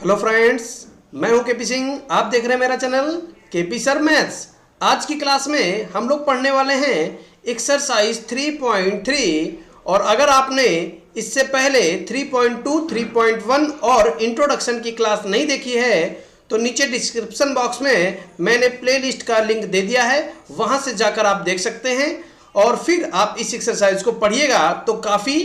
Hello friends, मैं हूं KP Singh. आप देख रहे हैं मेरा चैनल केपी सर मैथ्स। आज की क्लास में हम लोग पढ़ने वाले हैं एक्सरसाइज 3.3। और अगर आपने इससे पहले 3.2, 3.1 और इंट्रोडक्शन की क्लास नहीं देखी है तो नीचे डिस्क्रिप्शन बॉक्स में मैंने प्लेलिस्ट का लिंक दे दिया है, वहां से जाकर आप देख सकते हैं और फिर आप इस एक्सरसाइज को पढ़िएगा तो काफ़ी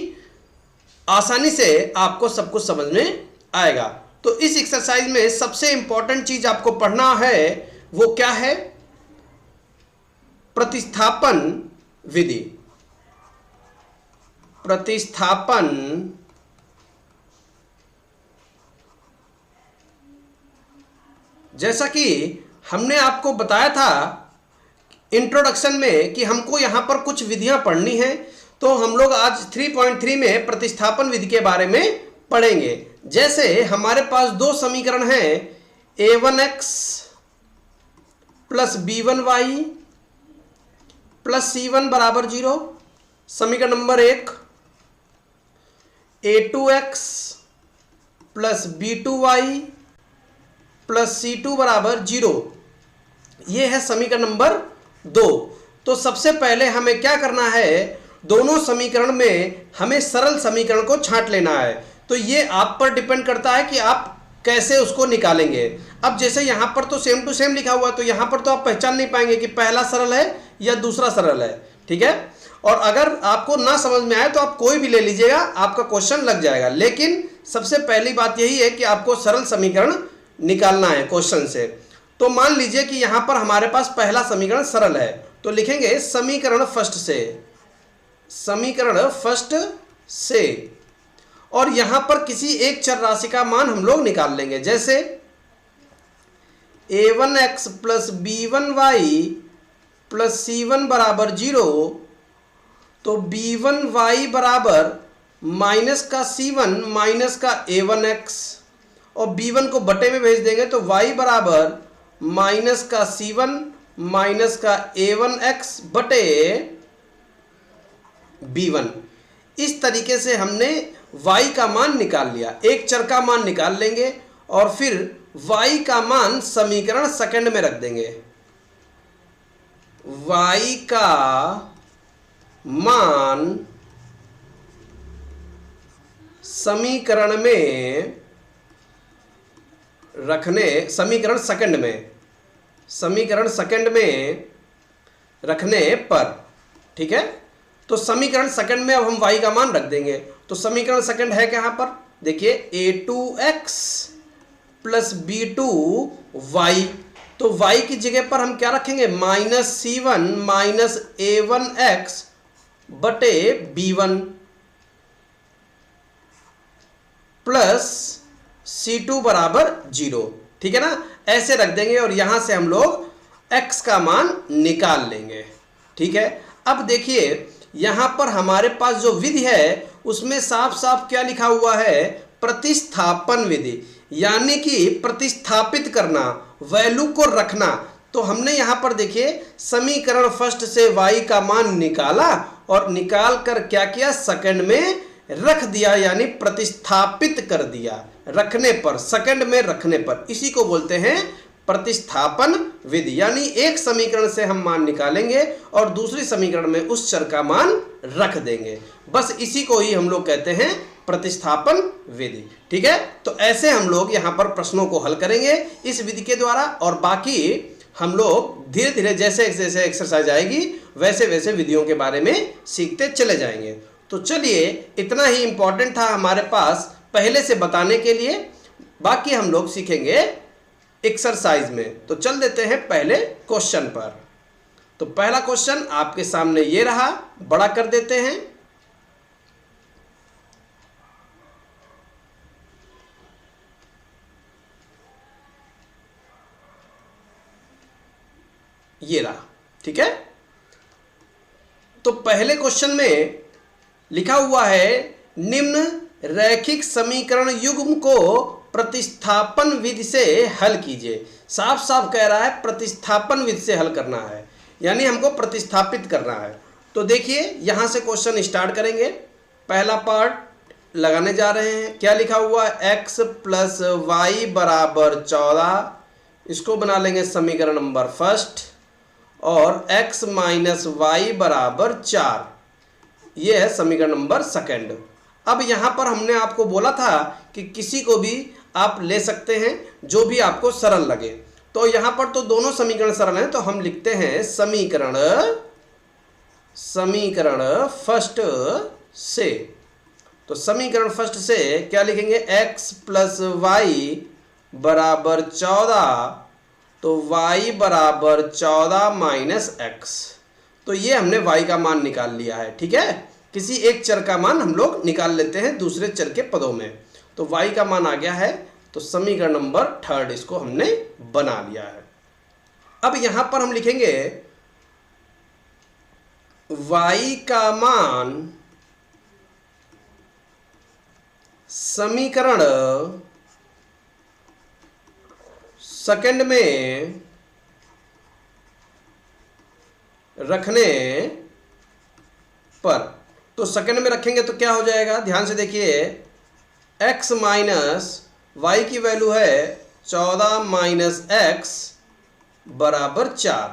आसानी से आपको सब कुछ समझ में आएगा। तो इस एक्सरसाइज में सबसे इंपॉर्टेंट चीज आपको पढ़ना है वो क्या है? प्रतिस्थापन विधि। प्रतिस्थापन जैसा कि हमने आपको बताया था इंट्रोडक्शन में कि हमको यहां पर कुछ विधियां पढ़नी है, तो हम लोग आज 3.3 में प्रतिस्थापन विधि के बारे में पढ़ेंगे। जैसे हमारे पास दो समीकरण हैं, a1x plus b1y plus c1 बराबर 0। समीकरण number 1, a2x plus b2y plus c2 बराबर 0। यह है समीकरण नंबर 2। तो सबसे पहले हमें क्या करना है, दोनों समीकरण में हमें सरल समीकरण को छांट लेना है। तो ये आप पर डिपेंड करता है कि आप कैसे उसको निकालेंगे। अब जैसे यहां पर तो सेम टू सेम लिखा हुआ है, तो यहां पर तो आप पहचान नहीं पाएंगे कि पहला सरल है या दूसरा सरल है, ठीक है। और अगर आपको ना समझ में आए तो आप कोई भी ले लीजिएगा, आपका क्वेश्चन लग जाएगा। लेकिन सबसे पहली बात यही है कि आपको सरल समीकरण निकालना है क्वेश्चन से। तो मान लीजिए कि यहां पर हमारे पास पहला समीकरण सरल है, तो लिखेंगे समीकरण फर्स्ट से, समीकरण फर्स्ट से। और यहां पर किसी एक चर राशि का मान हम लोग निकाल लेंगे। जैसे a1x plus b1y plus c1 बराबर 0, तो b1y बराबर माइनस का c1 माइनस का a1x, और b1 को बटे में भेज देंगे तो y बराबर माइनस का c1 माइनस का a1x बटे b1। इस तरीके से हमने y का मान निकाल लिया। एक चर का मान निकाल लेंगे और फिर y का मान समीकरण सेकंड में रख देंगे। y का मान समीकरण में रखने, समीकरण सेकंड में रखने पर, ठीक है। तो समीकरण सेकंड में अब हम y का मान रख देंगे। तो समीकरण सेकंड है कहां पर, देखिए a2x प्लस b2y। तो y की जगह पर हम क्या रखेंगे, माइनस c1 माइनस a1x बटे b1 प्लस c2 बराबर 0, ठीक है ना। ऐसे रख देंगे और यहां से हम लोग x का मान निकाल लेंगे, ठीक है। अब देखिए यहां पर हमारे पास जो विधि है उसमें साफ साफ क्या लिखा हुआ है, प्रतिस्थापन विधि, यानी कि प्रतिस्थापित करना, वैल्यू को रखना। तो हमने यहां पर देखिए समीकरण फर्स्ट से y का मान निकाला और निकाल कर क्या किया, सेकंड में रख दिया, यानी प्रतिस्थापित कर दिया, रखने पर, सेकंड में रखने पर। इसी को बोलते हैं प्रतिस्थापन विधि। यानी एक समीकरण से हम मान निकालेंगे और दूसरी समीकरण में उस चर का मान रख देंगे। बस इसी को ही हम लोग कहते हैं प्रतिस्थापन विधि, ठीक है। तो ऐसे हम लोग यहां पर प्रश्नों को हल करेंगे इस विधि के द्वारा, और बाकी हम लोग धीरे धीरे जैसे जैसे एक्सरसाइज आएगी वैसे वैसे विधियों के बारे में सीखते चले जाएंगे। तो चलिए, इतना ही इंपॉर्टेंट था हमारे पास पहले से बताने के लिए, बाकी हम लोग सीखेंगे एक्सरसाइज में। तो चल देते हैं पहले क्वेश्चन पर। तो पहला क्वेश्चन आपके सामने ये रहा, बड़ा कर देते हैं। ये रहा, ठीक है। तो पहले क्वेश्चन में लिखा हुआ है, निम्न रैखिक समीकरण युग्म को प्रतिस्थापन विधि से हल कीजिए। साफ साफ कह रहा है प्रतिस्थापन विधि से हल करना है, यानी हमको प्रतिस्थापित करना है। तो देखिए यहां से क्वेश्चन स्टार्ट करेंगे। पहला पार्ट लगाने जा रहे हैं। क्या लिखा हुआ है, x प्लस वाई बराबर 14, इसको बना लेंगे समीकरण नंबर फर्स्ट, और x माइनस वाई बराबर 4, ये है समीकरण नंबर सेकंड। अब यहाँ पर हमने आपको बोला था कि किसी को भी आप ले सकते हैं जो भी आपको सरल लगे, तो यहाँ पर तो दोनों समीकरण सरल हैं, तो हम लिखते हैं समीकरण फर्स्ट से। तो समीकरण फर्स्ट से क्या लिखेंगे, x प्लस वाई बराबर 14, तो y बराबर 14 माइनस एक्स। तो ये हमने y का मान निकाल लिया है। ठीक है, किसी एक चर का मान हम लोग निकाल लेते हैं दूसरे चर के पदों में, तो y का मान आ गया है। तो समीकरण नंबर थर्ड इसको हमने बना लिया है। अब यहां पर हम लिखेंगे y का मान समीकरण सेकंड में रखने पर, तो सेकंड में रखेंगे तो क्या हो जाएगा, ध्यान से देखिए, x माइनस वाई की वैल्यू है 14 माइनस एक्स बराबर 4,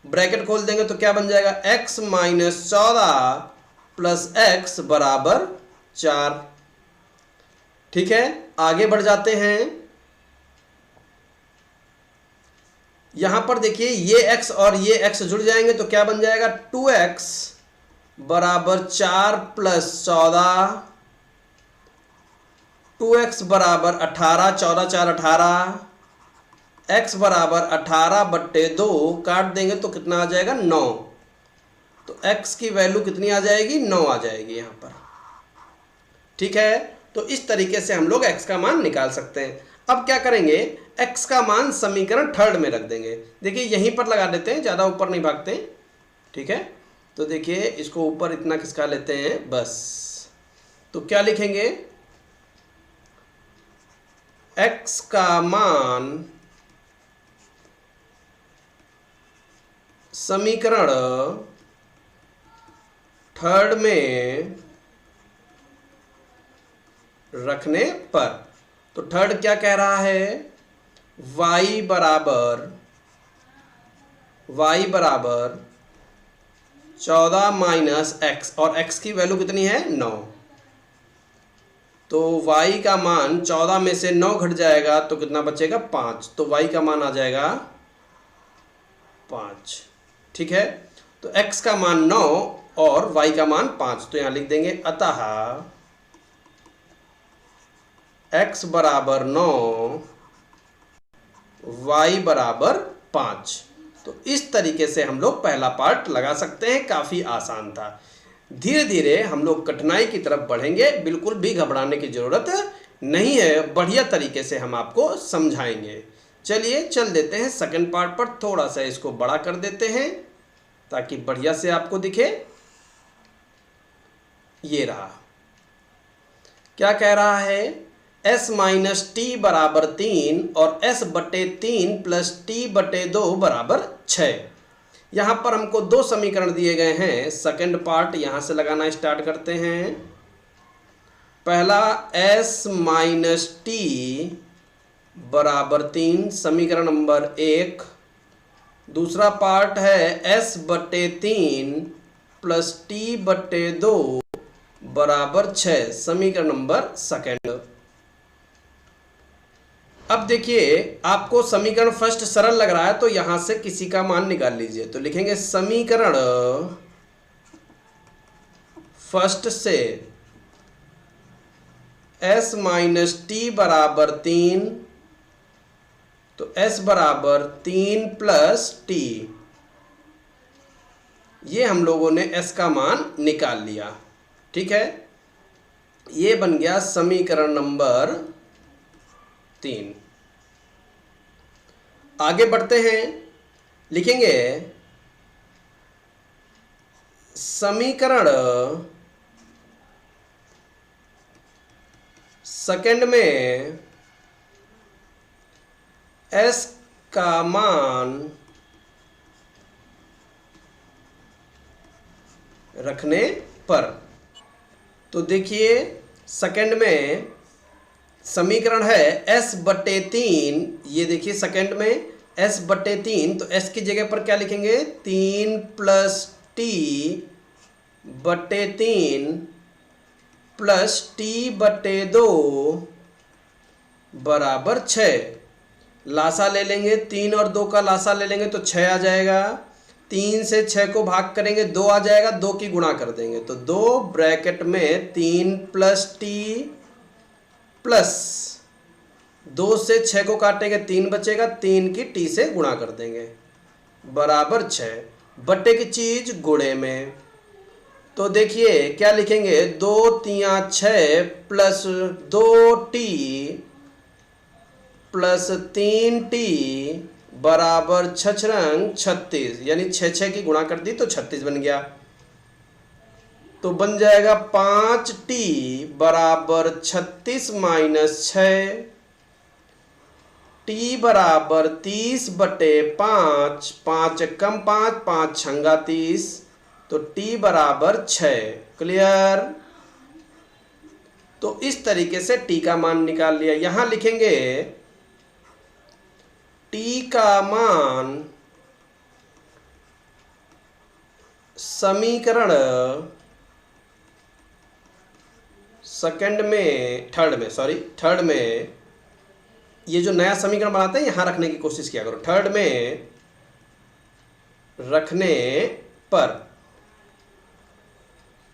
ब्रैकेट खोल देंगे तो क्या बन जाएगा, x माइनस 14 प्लस एक्स बराबर 4। ठीक है, आगे बढ़ जाते हैं। यहां पर देखिए ये x और ये x जुड़ जाएंगे तो क्या बन जाएगा, 2x बराबर 4 प्लस 14, 2x बराबर 18, 14 4 18, x बराबर 18 बट्टे 2, काट देंगे तो कितना आ जाएगा, 9। तो x की वैल्यू कितनी आ जाएगी, 9 आ जाएगी यहां पर। ठीक है, तो इस तरीके से हम लोग x का मान निकाल सकते हैं। अब क्या करेंगे, x का मान समीकरण थर्ड में रख देंगे। देखिए यहीं पर लगा देते हैं, ज़्यादा ऊपर नहीं भागते। ठीक है, तो देखिए इसको ऊपर इतना खिसका लेते हैं बस। तो क्या लिखेंगे, x का मान समीकरण थर्ड में रखने पर, तो थर्ड क्या कह रहा है, y बराबर 14 माइनस एक्स, और x की वैल्यू कितनी है, 9। तो y का मान 14 में से 9 घट जाएगा तो कितना बचेगा, 5। तो y का मान आ जाएगा 5। ठीक है, तो x का मान 9 और y का मान 5, तो यहां लिख देंगे अतः x बराबर 9, y बराबर 5। तो इस तरीके से हम लोग पहला पार्ट लगा सकते हैं, काफ़ी आसान था। धीरे धीरे हम लोग कठिनाई की तरफ बढ़ेंगे, बिल्कुल भी घबराने की ज़रूरत नहीं है, बढ़िया तरीके से हम आपको समझाएंगे। चलिए चल देते हैं सेकंड पार्ट पर, थोड़ा सा इसको बड़ा कर देते हैं ताकि बढ़िया से आपको दिखे। ये रहा, क्या कह रहा है, s माइनस टी बराबर 3 और s बटे 3 प्लस टी बटे 2 बराबर 6। यहाँ पर हमको दो समीकरण दिए गए हैं। सेकंड पार्ट यहाँ से लगाना स्टार्ट करते हैं। पहला s माइनस टी बराबर 3, समीकरण नंबर 1। दूसरा पार्ट है s बटे 3 प्लस टी बटे 2 बराबर 6, समीकरण नंबर सेकंड। अब देखिए आपको समीकरण फर्स्ट सरल लग रहा है तो यहां से किसी का मान निकाल लीजिए। तो लिखेंगे समीकरण फर्स्ट से s माइनस टी बराबर 3, तो s बराबर 3 प्लस टी, ये हम लोगों ने s का मान निकाल लिया। ठीक है, ये बन गया समीकरण नंबर 3। आगे बढ़ते हैं, लिखेंगे समीकरण सेकंड में s का मान रखने पर। तो देखिए सेकंड में समीकरण है s/3, ये देखिए सेकंड में s/3, तो s की जगह पर क्या लिखेंगे 3 + t/3 प्लस t/2 बराबर 6। लासा ले लेंगे, 3 और 2 का लासा ले लेंगे तो 6 आ जाएगा। 3 से 6 को भाग करेंगे 2 आ जाएगा, 2 की गुणा कर देंगे तो 2 ब्रैकेट में 3 + t प्लस 2 से 6 को काटेंगे 3 बचेगा, 3 की t से गुणा कर देंगे बराबर 6। बट्टे की चीज गुणे में, तो देखिए क्या लिखेंगे 2 × 6 प्लस 2t प्लस 3t बराबर 6 36, यानी 6 की गुणा कर दी तो 36 बन गया। तो बन जाएगा 5t बराबर 36 - 6, t बराबर 30/5, 5 कम 5, 5 छंगा 30, तो t बराबर 6। क्लियर। तो इस तरीके से t का मान निकाल लिया। यहां लिखेंगे t का मान समीकरण थर्ड में ये जो नया समीकरण बनाते हैं यहां रखने की कोशिश किया करो। थर्ड में रखने पर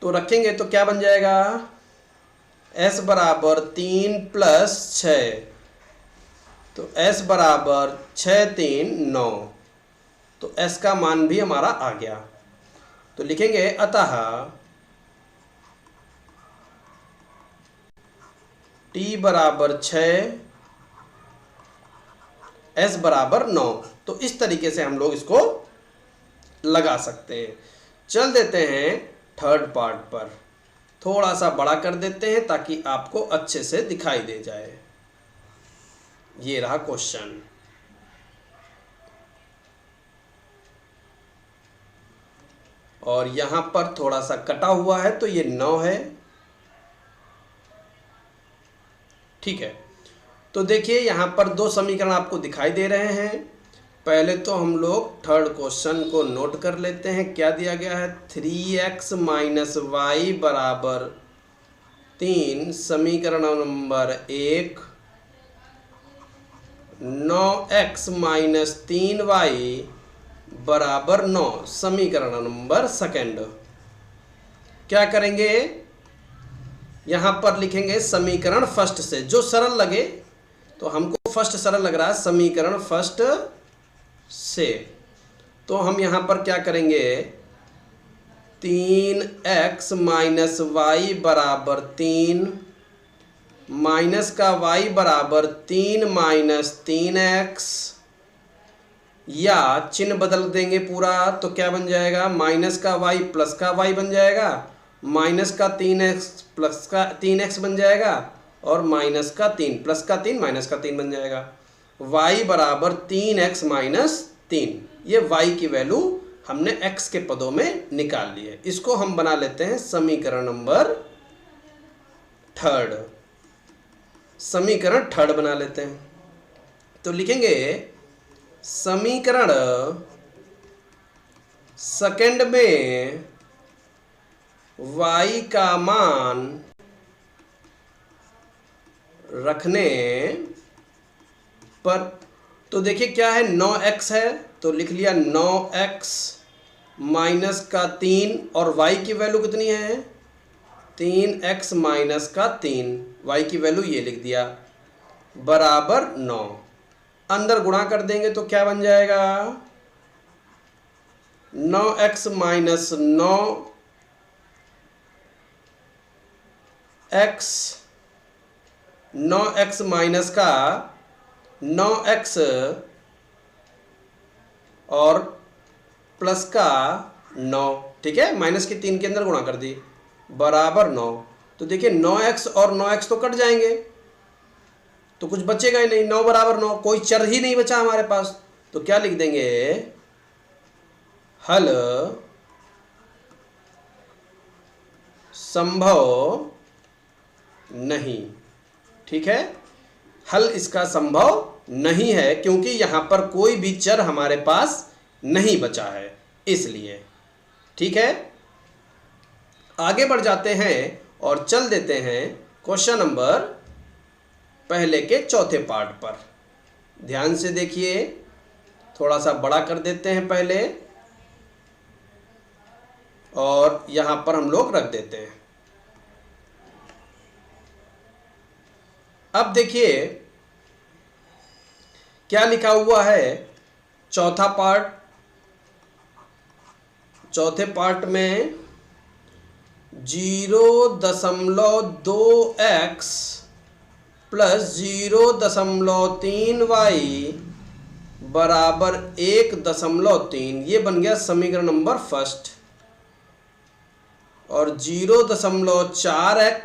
तो रखेंगे तो क्या बन जाएगा s बराबर 3 + 6, तो s बराबर 6 3 9, तो s का मान भी हमारा आ गया। तो लिखेंगे अतः t बराबर 6, s बराबर 9। तो इस तरीके से हम लोग इसको लगा सकते हैं। चल देते हैं थर्ड पार्ट पर, थोड़ा सा बड़ा कर देते हैं ताकि आपको अच्छे से दिखाई दे जाए। ये रहा क्वेश्चन। और यहां पर थोड़ा सा कटा हुआ है तो ये 9 है। ठीक है, तो देखिए यहां पर 2 समीकरण आपको दिखाई दे रहे हैं। पहले तो हम लोग थर्ड क्वेश्चन को नोट कर लेते हैं। क्या दिया गया है 3x - y बराबर 3, समीकरण नंबर 1। 9x - 3y बराबर 9, समीकरण नंबर सेकंड। क्या करेंगे यहां पर लिखेंगे समीकरण फर्स्ट से, जो सरल लगे। तो हमको फर्स्ट सरल लग रहा है, समीकरण फर्स्ट से। तो हम यहां पर क्या करेंगे 3x - y बराबर 3 माइनस का y बराबर 3 - 3x, या चिन्ह बदल देंगे पूरा तो क्या बन जाएगा माइनस का y प्लस का y बन जाएगा, माइनस का 3x प्लस का 3x बन जाएगा, और माइनस का 3 प्लस का 3 माइनस का 3 बन जाएगा। y बराबर 3x - 3, ये y की वैल्यू हमने x के पदों में निकाल ली है। इसको हम बना लेते हैं समीकरण नंबर थर्ड। समीकरण थर्ड बना लेते हैं तो लिखेंगे समीकरण सेकंड में y का मान रखने पर, तो देखिए क्या है 9x है तो लिख लिया 9x माइनस का 3, और y की वैल्यू कितनी है 3x माइनस का 3, y की वैल्यू ये लिख दिया बराबर 9। अंदर गुणा कर देंगे तो क्या बन जाएगा 9x माइनस 9x माइनस का 9x और प्लस का 9, ठीक है, माइनस की 3 के अंदर गुणा कर दी बराबर 9। तो देखिए 9x और 9x तो कट जाएंगे तो कुछ बचेगा ही नहीं, 9 बराबर 9, कोई चर ही नहीं बचा हमारे पास। तो क्या लिख देंगे हल संभव नहीं। ठीक है, हल इसका संभव नहीं है क्योंकि यहाँ पर कोई भी चर हमारे पास नहीं बचा है, इसलिए। ठीक है, आगे बढ़ जाते हैं और चल देते हैं क्वेश्चन नंबर पहले के चौथे पार्ट पर। ध्यान से देखिए, थोड़ा सा बड़ा कर देते हैं पहले और यहां पर हम लोग रख देते हैं। अब देखिए क्या लिखा हुआ है चौथा पार्ट। चौथे पार्ट में 0.2x प्लस 0.3y बराबर 1.3, ये बन गया समीकरण नंबर फर्स्ट। और 0.4x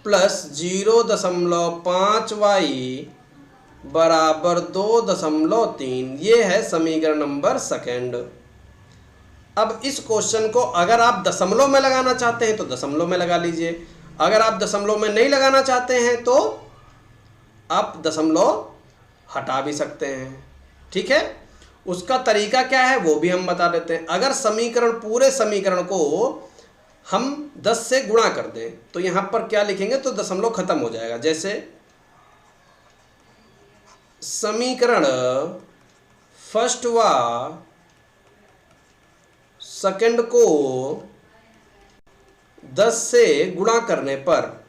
प्लस 0.5y बराबर 2.3, ये है समीकरण नंबर सेकंड। अब इस क्वेश्चन को अगर आप दशमलव में लगाना चाहते हैं तो दशमलव में लगा लीजिए, अगर आप दशमलव में नहीं लगाना चाहते हैं तो आप दशमलव हटा भी सकते हैं। ठीक है, उसका तरीका क्या है वो भी हम बता देते हैं। अगर समीकरण, पूरे समीकरण को हम 10 से गुणा कर दें तो यहां पर क्या लिखेंगे तो दशमलव खत्म हो जाएगा। जैसे समीकरण फर्स्ट व सेकंड को 10 से गुणा करने पर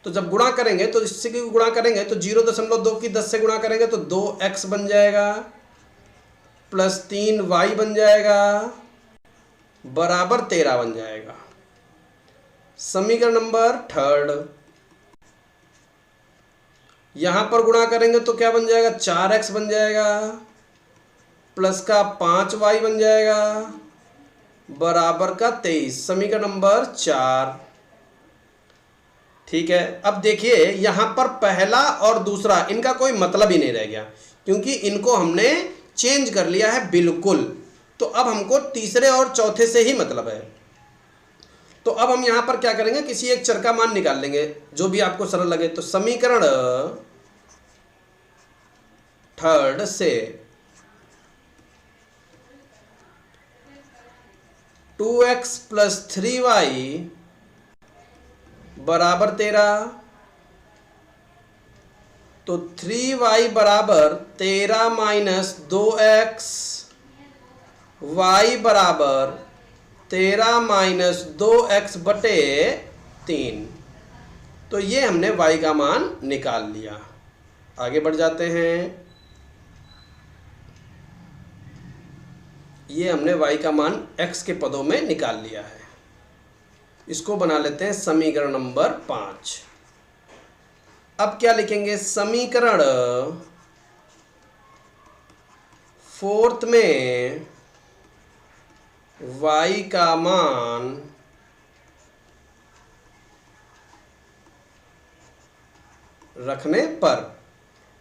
तो जब गुणा करेंगे तो इससे की गुणा करेंगे तो 0.2 की 10 से गुणा करेंगे तो 2x बन जाएगा प्लस 3y बन जाएगा बराबर 13 बन जाएगा। समीकरण नंबर थर्ड, यहां पर गुणा करेंगे तो क्या बन जाएगा 4x बन जाएगा प्लस का 5y बन जाएगा बराबर का 23, समीकरण नंबर 4। ठीक है, अब देखिए यहां पर पहला और दूसरा इनका कोई मतलब ही नहीं रह गया क्योंकि इनको हमने चेंज कर लिया है बिल्कुल। तो अब हमको तीसरे और चौथे से ही मतलब है। तो अब हम यहां पर क्या करेंगे, किसी एक चर का मान निकाल लेंगे जो भी आपको सरल लगे। तो समीकरण थर्ड से 2x प्लस 3y बराबर 13, तो 3y बराबर 13 माइनस 2x, y बराबर 13 माइनस 2x बटे 3। तो ये हमने y का मान निकाल लिया। आगे बढ़ जाते हैं, ये हमने y का मान x के पदों में निकाल लिया है। इसको बना लेते हैं समीकरण नंबर 5। अब क्या लिखेंगे, समीकरण फोर्थ में y का मान रखने पर,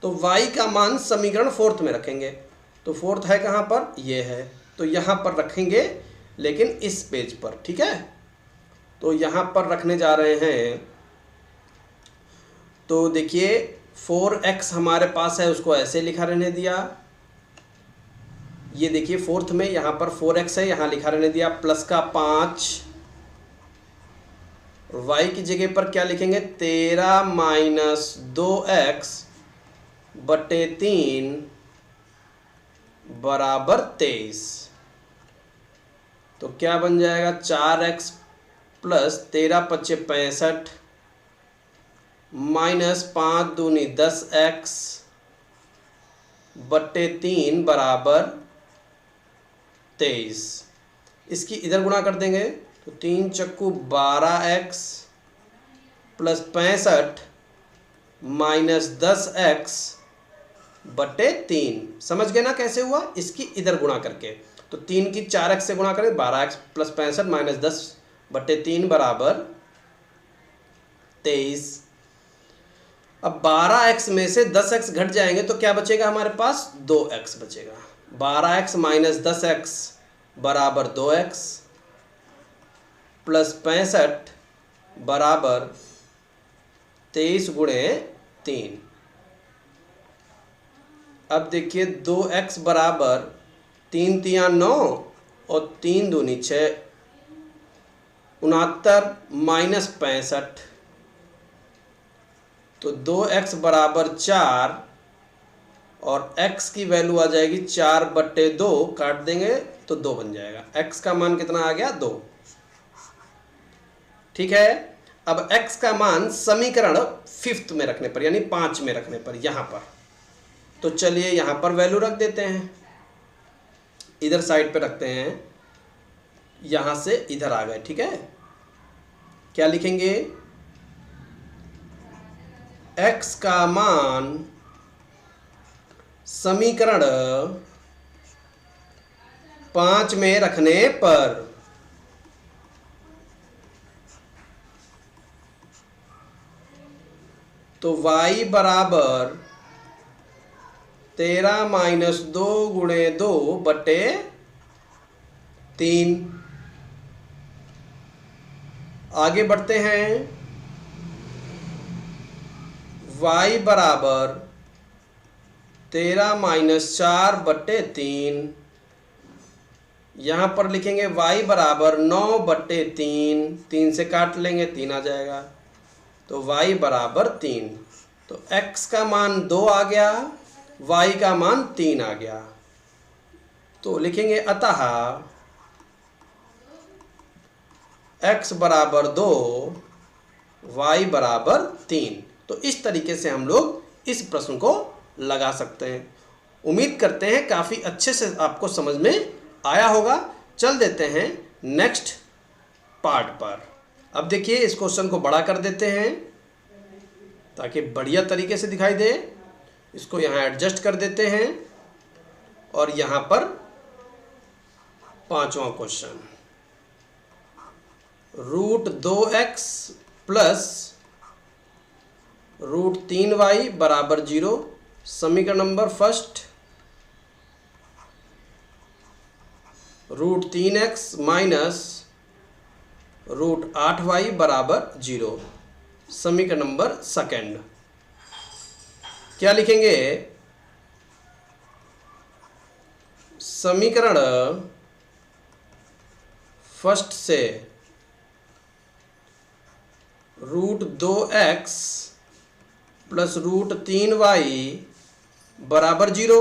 तो y का मान समीकरण फोर्थ में रखेंगे। तो फोर्थ है कहाँ पर, ये है, तो यहाँ पर रखेंगे लेकिन इस पेज पर। ठीक है, तो यहाँ पर रखने जा रहे हैं। तो देखिए 4x हमारे पास है, उसको ऐसे लिखा रहने दिया। ये देखिए फोर्थ में यहाँ पर 4x है, यहाँ लिखा रहने दिया प्लस का 5, y की जगह पर क्या लिखेंगे 13 माइनस 2x बटे 3 बराबर 23। तो क्या बन जाएगा 4x प्लस 13 पच्चे 65 माइनस 5 दूनी 10x बट्टे 3 बराबर 23। इसकी इधर गुणा कर देंगे तो 3 चक्कू 12x प्लस 65 माइनस 10x बट्टे 3। समझ गए ना कैसे हुआ, इसकी इधर गुणा करके। तो 3 की 4x से गुणा करें 12x प्लस 65 माइनस 10 बट्टे 3 बराबर 23। अब 12x में से 10x घट जाएंगे तो क्या बचेगा हमारे पास 2x बचेगा। 12x माइनस 10x बराबर 2x। प्लस 65 बराबर 23 गुणे 3। अब देखिए 2x बराबर 3 तिया 9 और 3 दूनी 6, 69 माइनस 65, तो 2x बराबर 4 और x की वैल्यू आ जाएगी 4/2, काट देंगे तो 2 बन जाएगा। x का मान कितना आ गया? 2। ठीक है। अब x का मान समीकरण 5th में रखने पर, यानी 5 में रखने पर, यहां पर, तो चलिए यहां पर वैल्यू रख देते हैं, इधर साइड पे रखते हैं, यहां से इधर आ गए। ठीक है, क्या लिखेंगे? x का मान समीकरण 5 में रखने पर तो y बराबर 13 माइनस 2 गुणे 2/3। आगे बढ़ते हैं, y बराबर 13 माइनस 4/3, यहाँ पर लिखेंगे y बराबर 9/3, 3 से काट लेंगे 3 आ जाएगा, तो y बराबर 3। तो x का मान 2 आ गया, y का मान 3 आ गया, तो लिखेंगे अतः x बराबर 2, y बराबर 3। तो इस तरीके से हम लोग इस प्रश्न को लगा सकते हैं। उम्मीद करते हैं काफ़ी अच्छे से आपको समझ में आया होगा। चल देते हैं नेक्स्ट पार्ट पर। अब देखिए इस क्वेश्चन को बड़ा कर देते हैं ताकि बढ़िया तरीके से दिखाई दे। इसको यहाँ एडजस्ट कर देते हैं और यहाँ पर 5वां क्वेश्चन, √2x प्लस √3y बराबर 0। समीकरण number first, √3x minus √8y बराबर 0। समीकरण नंबर सेकंड, क्या लिखेंगे? समीकरण फर्स्ट से √2x प्लस √3y बराबर 0।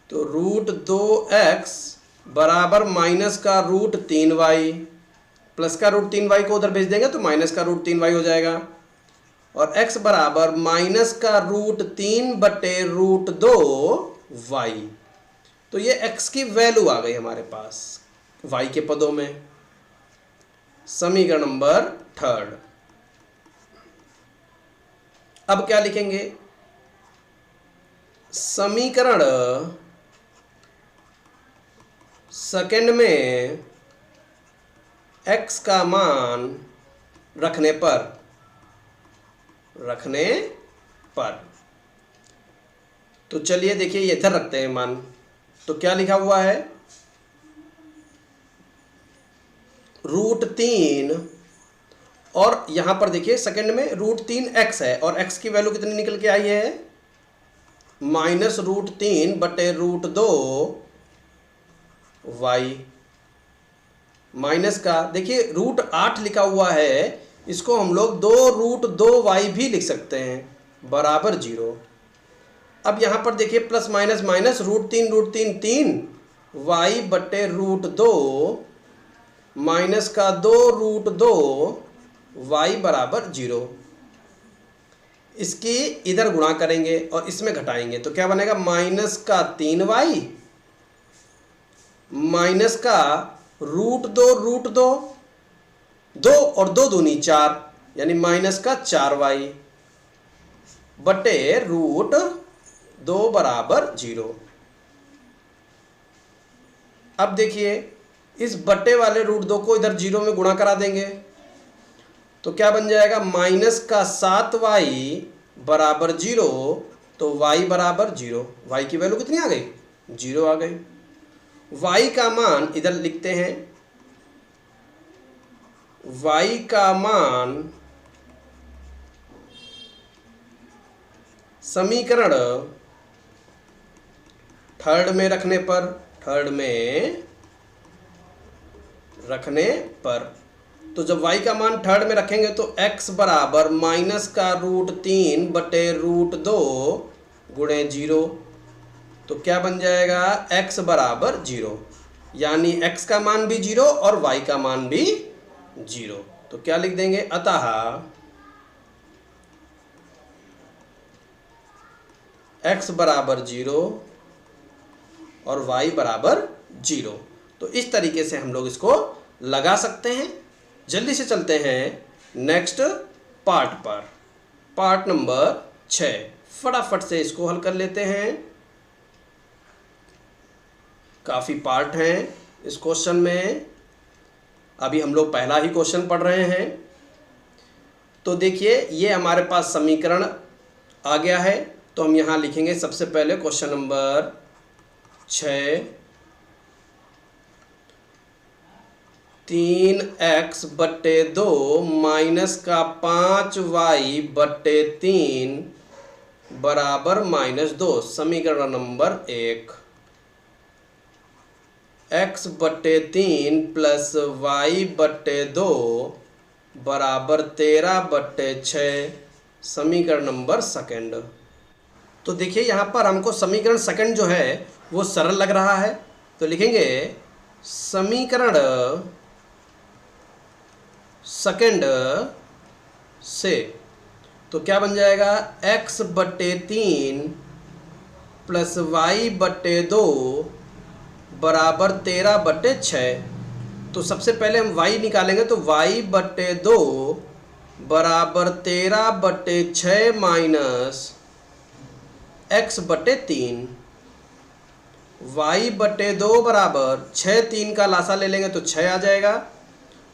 तो √2x बराबर माइनस का √3y, प्लस का √3y को उधर भेज देंगे तो माइनस का √3y हो जाएगा, और x बराबर माइनस का √3/√2y। तो ये x की वैल्यू आ गई हमारे पास y के पदों में। समीकरण नंबर थर्ड, अब क्या लिखेंगे? समीकरण सेकंड में x का मान रखने पर तो चलिए देखिए इधर रखते हैं मान। तो क्या लिखा हुआ है? √3, और यहां पर देखिए सेकंड में √3x है और x की वैल्यू कितनी निकल के आई है? माइनस √3/√2y, माइनस का देखिए √8 लिखा हुआ है, इसको हम लोग 2√2y भी लिख सकते हैं, बराबर 0। अब यहाँ पर देखिए plus minus minus, √3 3, y/√2 minus का 2√2y बराबर 0। इसकी इधर गुणा करेंगे और इसमें घटाएंगे तो क्या बनेगा? माइनस का 3y माइनस का √2 2 और 2 दूनी 4, यानी माइनस का 4y बटे √2 बराबर 0। अब देखिए इस बटे वाले √2 को इधर 0 में गुणा करा देंगे तो क्या बन जाएगा? माइनस का 7y बराबर 0। तो y बराबर 0, y की वैल्यू कितनी आ गई? 0 आ गई। y का मान इधर लिखते हैं, y का मान समीकरण थर्ड में रखने पर तो जब y का मान थर्ड में रखेंगे तो x बराबर माइनस का √3 बटे √2 गुणे 0। तो क्या बन जाएगा, x बराबर 0, यानी x का मान भी 0 और y का मान भी 0। तो क्या लिख देंगे, अतः x बराबर 0 और y बराबर 0। तो इस तरीके से हम लोग इसको लगा सकते हैं। जल्दी से चलते हैं नेक्स्ट पार्ट पर, पार्ट नंबर 6। फटाफट से इसको हल कर लेते हैं। काफ़ी पार्ट हैं इस क्वेश्चन में, अभी हम लोग पहला ही क्वेश्चन पढ़ रहे हैं। तो देखिए ये हमारे पास समीकरण आ गया है, तो हम यहाँ लिखेंगे सबसे पहले क्वेश्चन नंबर 6, 3x बट्टे 2 माइनस का 5y बट्टे 3 बराबर -2। समीकरण नंबर 1, x बट्टे 3 प्लस y बट्टे 2 बराबर 13 बट्टे 6। समीकरण नंबर सेकंड। तो देखिए यहाँ पर हमको समीकरण सेकंड जो है वो सरल लग रहा है, तो लिखेंगे समीकरण सेकंड से, तो क्या बन जाएगा, x बट्टे 3 प्लस y बट्टे 2 बराबर 13 बट्टे 6। तो सबसे पहले हम y निकालेंगे, तो y बट्टे 2 बराबर 13 बट्टे 6 माइनस x बट्टे 3। y बट्टे 2 बराबर 6, 3 का लासा ले लेंगे तो 6 आ जाएगा।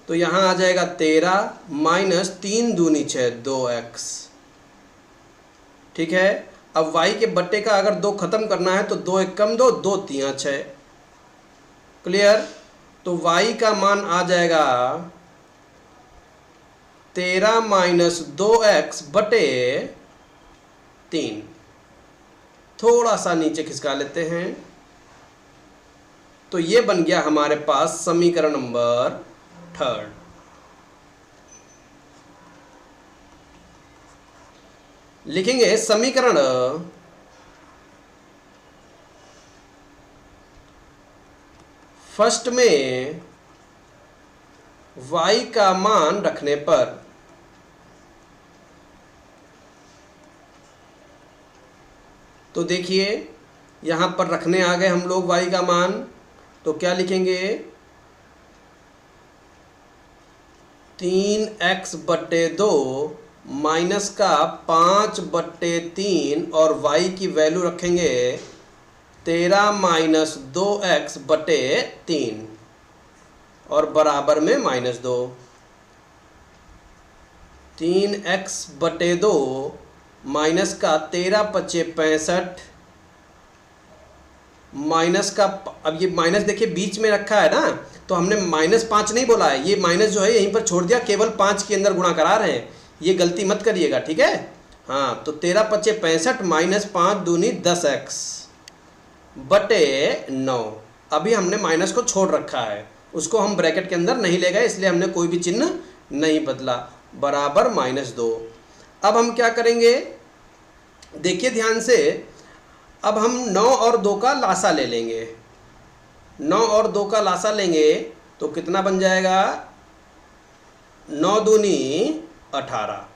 तो यहाँ आ जाएगा 13 माइनस 3 दूनी 6, 2x। ठीक है, अब y के बट्टे का अगर 2 खत्म करना है तो 2 एक कम 2, 2 3 6। क्लियर। तो y का मान आ जाएगा 13 माइनस 2x बटे 3। थोड़ा सा नीचे खिसका लेते हैं, तो ये बन गया हमारे पास समीकरण नंबर 3। लिखेंगे समीकरण फर्स्ट में y का मान रखने पर, तो देखिए यहाँ पर रखने आ गए हम लोग y का मान, तो क्या लिखेंगे, 3x बट्टे 2 माइनस का 5 बट्टे 3 और y की वैल्यू रखेंगे 13 माइनस 2x बटे 3 और बराबर में -2। 3x बटे 2 माइनस का 13 पचे 65 माइनस का, अब ये माइनस देखिए बीच में रखा है ना, तो हमने -5 नहीं बोला है, ये माइनस जो है यहीं पर छोड़ दिया, केवल 5 के अंदर गुणा करा रहे हैं, ये गलती मत करिएगा, ठीक है। हाँ, तो 13 पचे 65 माइनस 5 दूनी 10x बटे 9। अभी हमने माइनस को छोड़ रखा है, उसको हम ब्रैकेट के अंदर नहीं ले गए, इसलिए हमने कोई भी चिन्ह नहीं बदला, बराबर -2। अब हम क्या करेंगे, देखिए ध्यान से, अब हम 9 और 2 का लासा ले लेंगे। 9 और 2 का लासा लेंगे तो कितना बन जाएगा, 9 दूनी 18।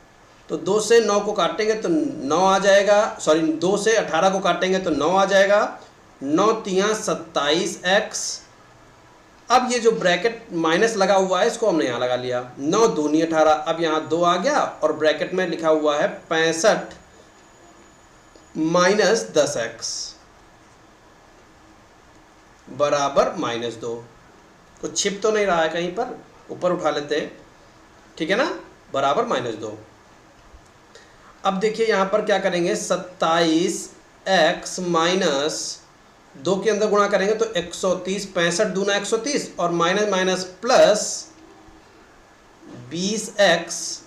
तो 2 से 9 को काटेंगे तो 9 आ जाएगा, सॉरी 2 से 18 को काटेंगे तो 9 आ जाएगा। 9 तियाँ 27x। अब ये जो ब्रैकेट माइनस लगा हुआ है इसको हमने यहाँ लगा लिया, 9 दूनी 18। अब यहाँ 2 आ गया और ब्रैकेट में लिखा हुआ है 65 माइनस 10x बराबर -2। कुछ छिप तो नहीं रहा है कहीं पर, ऊपर उठा लेते हैं, ठीक है ना, बराबर -2। अब देखिए यहाँ पर क्या करेंगे, 27x माइनस 2 के अंदर गुणा करेंगे तो 130, 65 दूना 130 और माइनस माइनस प्लस 20x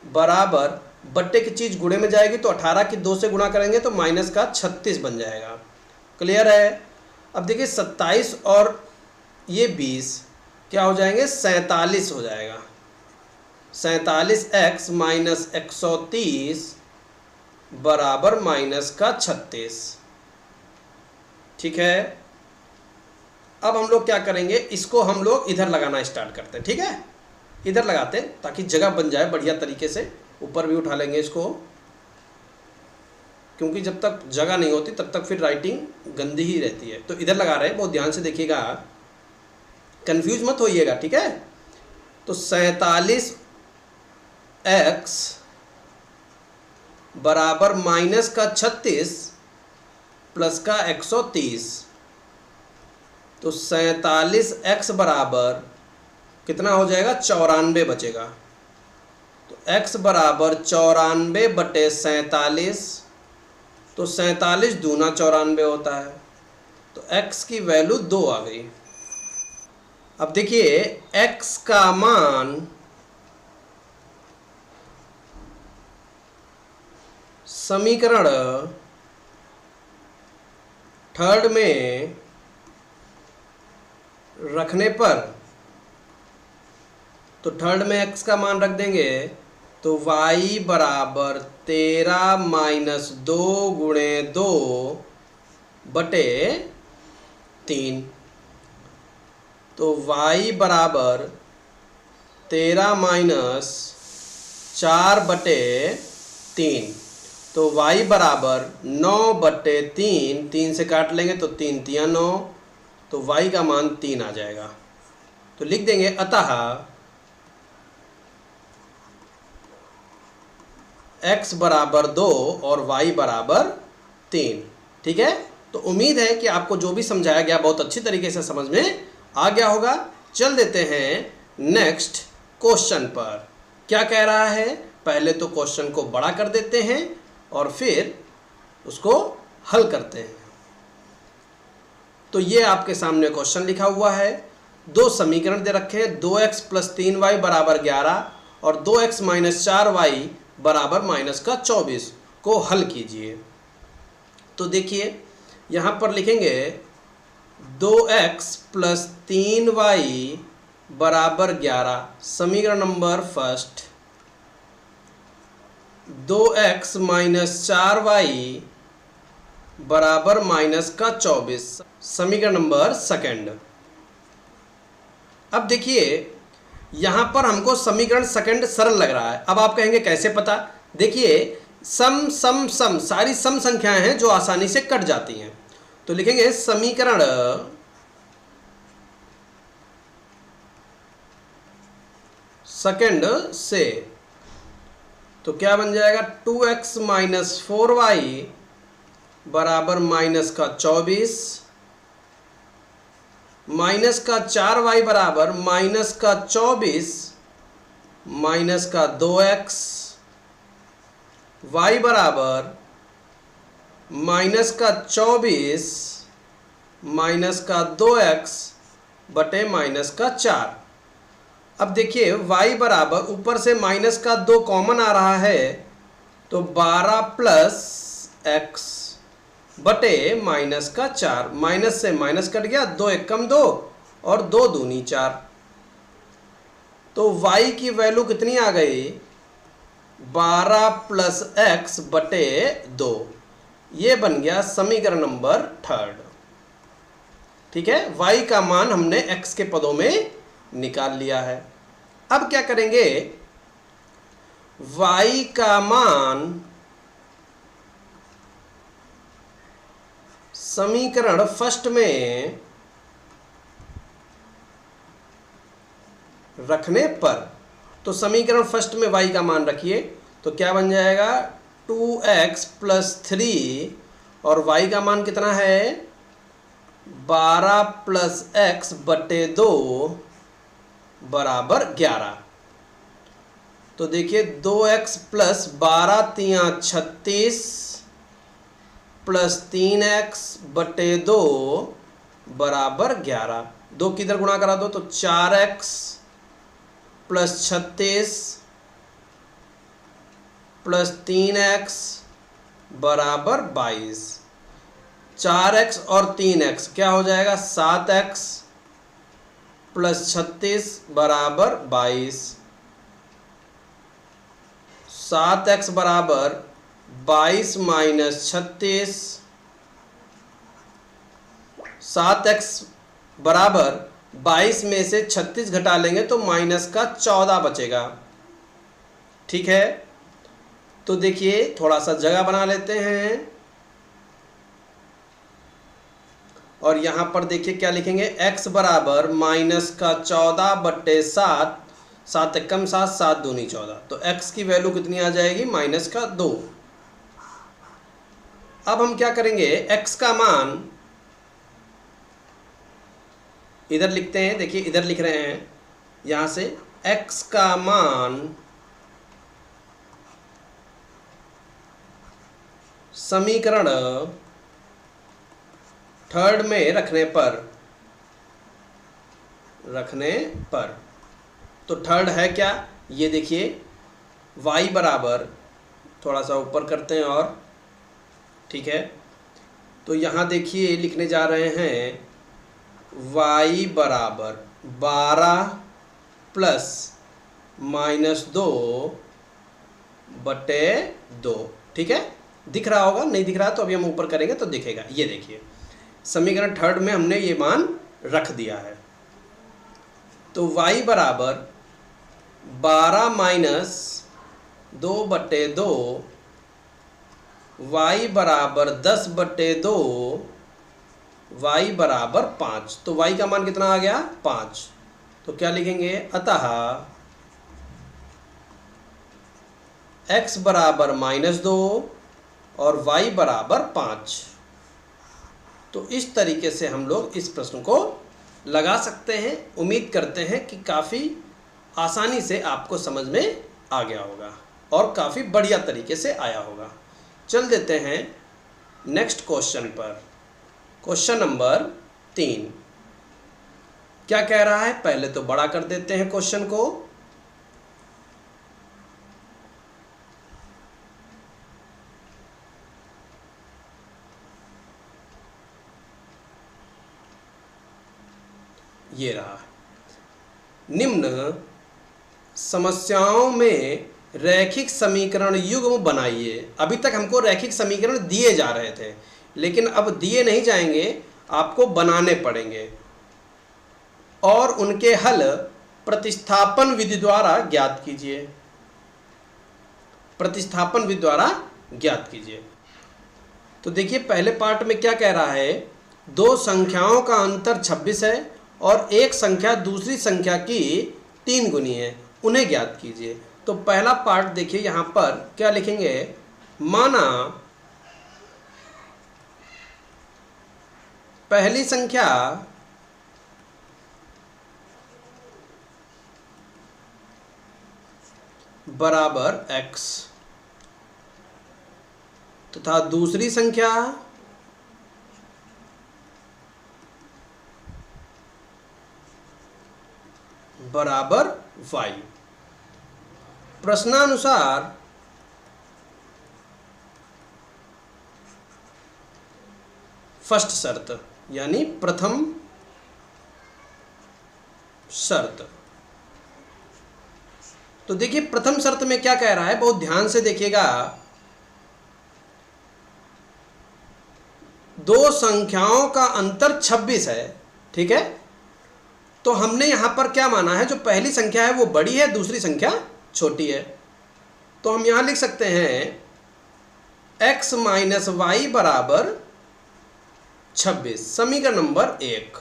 बराबर बट्टे की चीज़ गुणे में जाएगी तो 18 की 2 से गुणा करेंगे तो माइनस का 36 बन जाएगा। क्लियर है। अब देखिए 27 और ये 20 क्या हो जाएंगे, 47 हो जाएगा। 47x माइनस 130 बराबर माइनस का 36। ठीक है। अब हम लोग क्या करेंगे, इसको हम लोग इधर लगाना स्टार्ट करते हैं। ठीक है, इधर लगाते हैं ताकि जगह बन जाए बढ़िया तरीके से। ऊपर भी उठा लेंगे इसको, क्योंकि जब तक जगह नहीं होती तब तक फिर राइटिंग गंदी ही रहती है। तो इधर लगा रहे हैं, बहुत ध्यान से देखिएगा, कंफ्यूज मत होइएगा। ठीक है, तो 47x बराबर माइनस का 36 प्लस का 130। तो 47x बराबर कितना हो जाएगा, 94 बचेगा। तो x बराबर 94 बटे 47। तो 47 दूना 94 होता है। तो x की वैल्यू 2 आ गई। अब देखिए x का मान समीकरण थर्ड में रखने पर, तो थर्ड में x का मान रख देंगे तो y बराबर 13 माइनस 2 गुणे 2 बटे 3। तो y बराबर 13 माइनस 4 बटे 3। तो y बराबर 9 बटे 3, 3 से काट लेंगे तो 3 तिया 9। तो y का मान 3 आ जाएगा। तो लिख देंगे अतः x बराबर 2 और y बराबर 3। ठीक है, तो उम्मीद है कि आपको जो भी समझाया गया बहुत अच्छी तरीके से समझ में आ गया होगा। चल देते हैं नेक्स्ट क्वेश्चन पर। क्या कह रहा है, पहले तो क्वेश्चन को बड़ा कर देते हैं और फिर उसको हल करते हैं। तो ये आपके सामने क्वेश्चन लिखा हुआ है। दो समीकरण दे रखे हैं, 2x प्लस 3y बराबर 11 और 2x माइनस 4y बराबर माइनस का 24 को हल कीजिए। तो देखिए यहाँ पर लिखेंगे 2x प्लस 3y बराबर 11, समीकरण number first. 2x minus 4y बराबर माइनस का 24, समीकरण नंबर सेकंड। अब देखिए यहाँ पर हमको समीकरण सेकंड सरल लग रहा है। अब आप कहेंगे कैसे पता, देखिए सम सम सम सारी सम संख्याएं हैं जो आसानी से कट जाती हैं। तो लिखेंगे समीकरण सेकंड से, तो क्या बन जाएगा 2x माइनस 4y बराबर माइनस का 24, माइनस का 4y बराबर माइनस का 24 माइनस का 2x, y बराबर माइनस का 24 माइनस का 2x बटे माइनस का 4। अब देखिए y बराबर ऊपर से माइनस का 2 कॉमन आ रहा है तो 12 प्लस x बटे माइनस का 4। माइनस से माइनस कट गया, 2 एक कम 2 और 2 दूनी 4। तो y की वैल्यू कितनी आ गई, 12 प्लस x बटे 2। ये बन गया समीकरण नंबर थर्ड। ठीक है, y का मान हमने x के पदों में निकाल लिया है। अब क्या करेंगे, y का मान समीकरण फर्स्ट में रखने पर, तो समीकरण फर्स्ट में y का मान रखिए तो क्या बन जाएगा 2x प्लस 3 और y का मान कितना है 12 प्लस x बटे 2 बराबर 11। तो देखिए 2x प्लस 12 तिया 36 प्लस 3x बटे 2 बराबर 11। 2 किधर गुणा करा दो तो 4x प्लस 36 प्लस 3x बराबर 22। 4x और 3x क्या हो जाएगा, 7x प्लस 36 बराबर 22। 7x बराबर 22 माइनस 36। 7x बराबर 22 में से 36 घटा लेंगे तो माइनस का 14 बचेगा। ठीक है, तो देखिए थोड़ा सा जगह बना लेते हैं और यहाँ पर देखिए क्या लिखेंगे, x बराबर माइनस का 14 बट्टे 7, 7 एकम 7, 7 दूनी 14, तो x की वैल्यू कितनी आ जाएगी, माइनस का 2। अब हम क्या करेंगे, x का मान इधर लिखते हैं, देखिए इधर लिख रहे हैं, यहाँ से x का मान समीकरण थर्ड में रखने पर तो थर्ड है क्या, ये देखिए y बराबर, थोड़ा सा ऊपर करते हैं और ठीक है, तो यहाँ देखिए लिखने जा रहे हैं y बराबर 12 प्लस माइनस 2 बटे 2। ठीक है, दिख रहा होगा, नहीं दिख रहा तो अभी हम ऊपर करेंगे तो दिखेगा। ये देखिए समीकरण थर्ड में हमने ये मान रख दिया है, तो y बराबर 12 माइनस 2 बटे 2, y बराबर 10 बटे 2, y बराबर 5। तो y का मान कितना आ गया, 5। तो क्या लिखेंगे, अतः x बराबर माइनस 2 और y बराबर 5। तो इस तरीके से हम लोग इस प्रश्न को लगा सकते हैं। उम्मीद करते हैं कि काफ़ी आसानी से आपको समझ में आ गया होगा और काफ़ी बढ़िया तरीके से आया होगा। चल देते हैं नेक्स्ट क्वेश्चन पर। क्वेश्चन नंबर 3 क्या कह रहा है, पहले तो बड़ा कर देते हैं क्वेश्चन को। ये रहा, निम्न समस्याओं में रैखिक समीकरण युग्म बनाइए। अभी तक हमको रैखिक समीकरण दिए जा रहे थे, लेकिन अब दिए नहीं जाएंगे, आपको बनाने पड़ेंगे और उनके हल प्रतिस्थापन विधि द्वारा ज्ञात कीजिए। प्रतिस्थापन विधि द्वारा ज्ञात कीजिए। तो देखिए पहले पार्ट में क्या कह रहा है, दो संख्याओं का अंतर 26 है और एक संख्या दूसरी संख्या की 3 गुनी है, उन्हें ज्ञात कीजिए। तो पहला पार्ट देखिए, यहाँ पर क्या लिखेंगे, माना पहली संख्या बराबर x तथा दूसरी संख्या बराबर y। प्रश्नानुसार फर्स्ट शर्त यानी प्रथम शर्त। तो देखिए प्रथम शर्त में क्या कह रहा है, बहुत ध्यान से देखिएगा। दो संख्याओं का अंतर 26 है, ठीक है। तो हमने यहां पर क्या माना है, जो पहली संख्या है वो बड़ी है, दूसरी संख्या छोटी है। तो हम यहां लिख सकते हैं x माइनस वाई बराबर 26, समीकरण नंबर 1।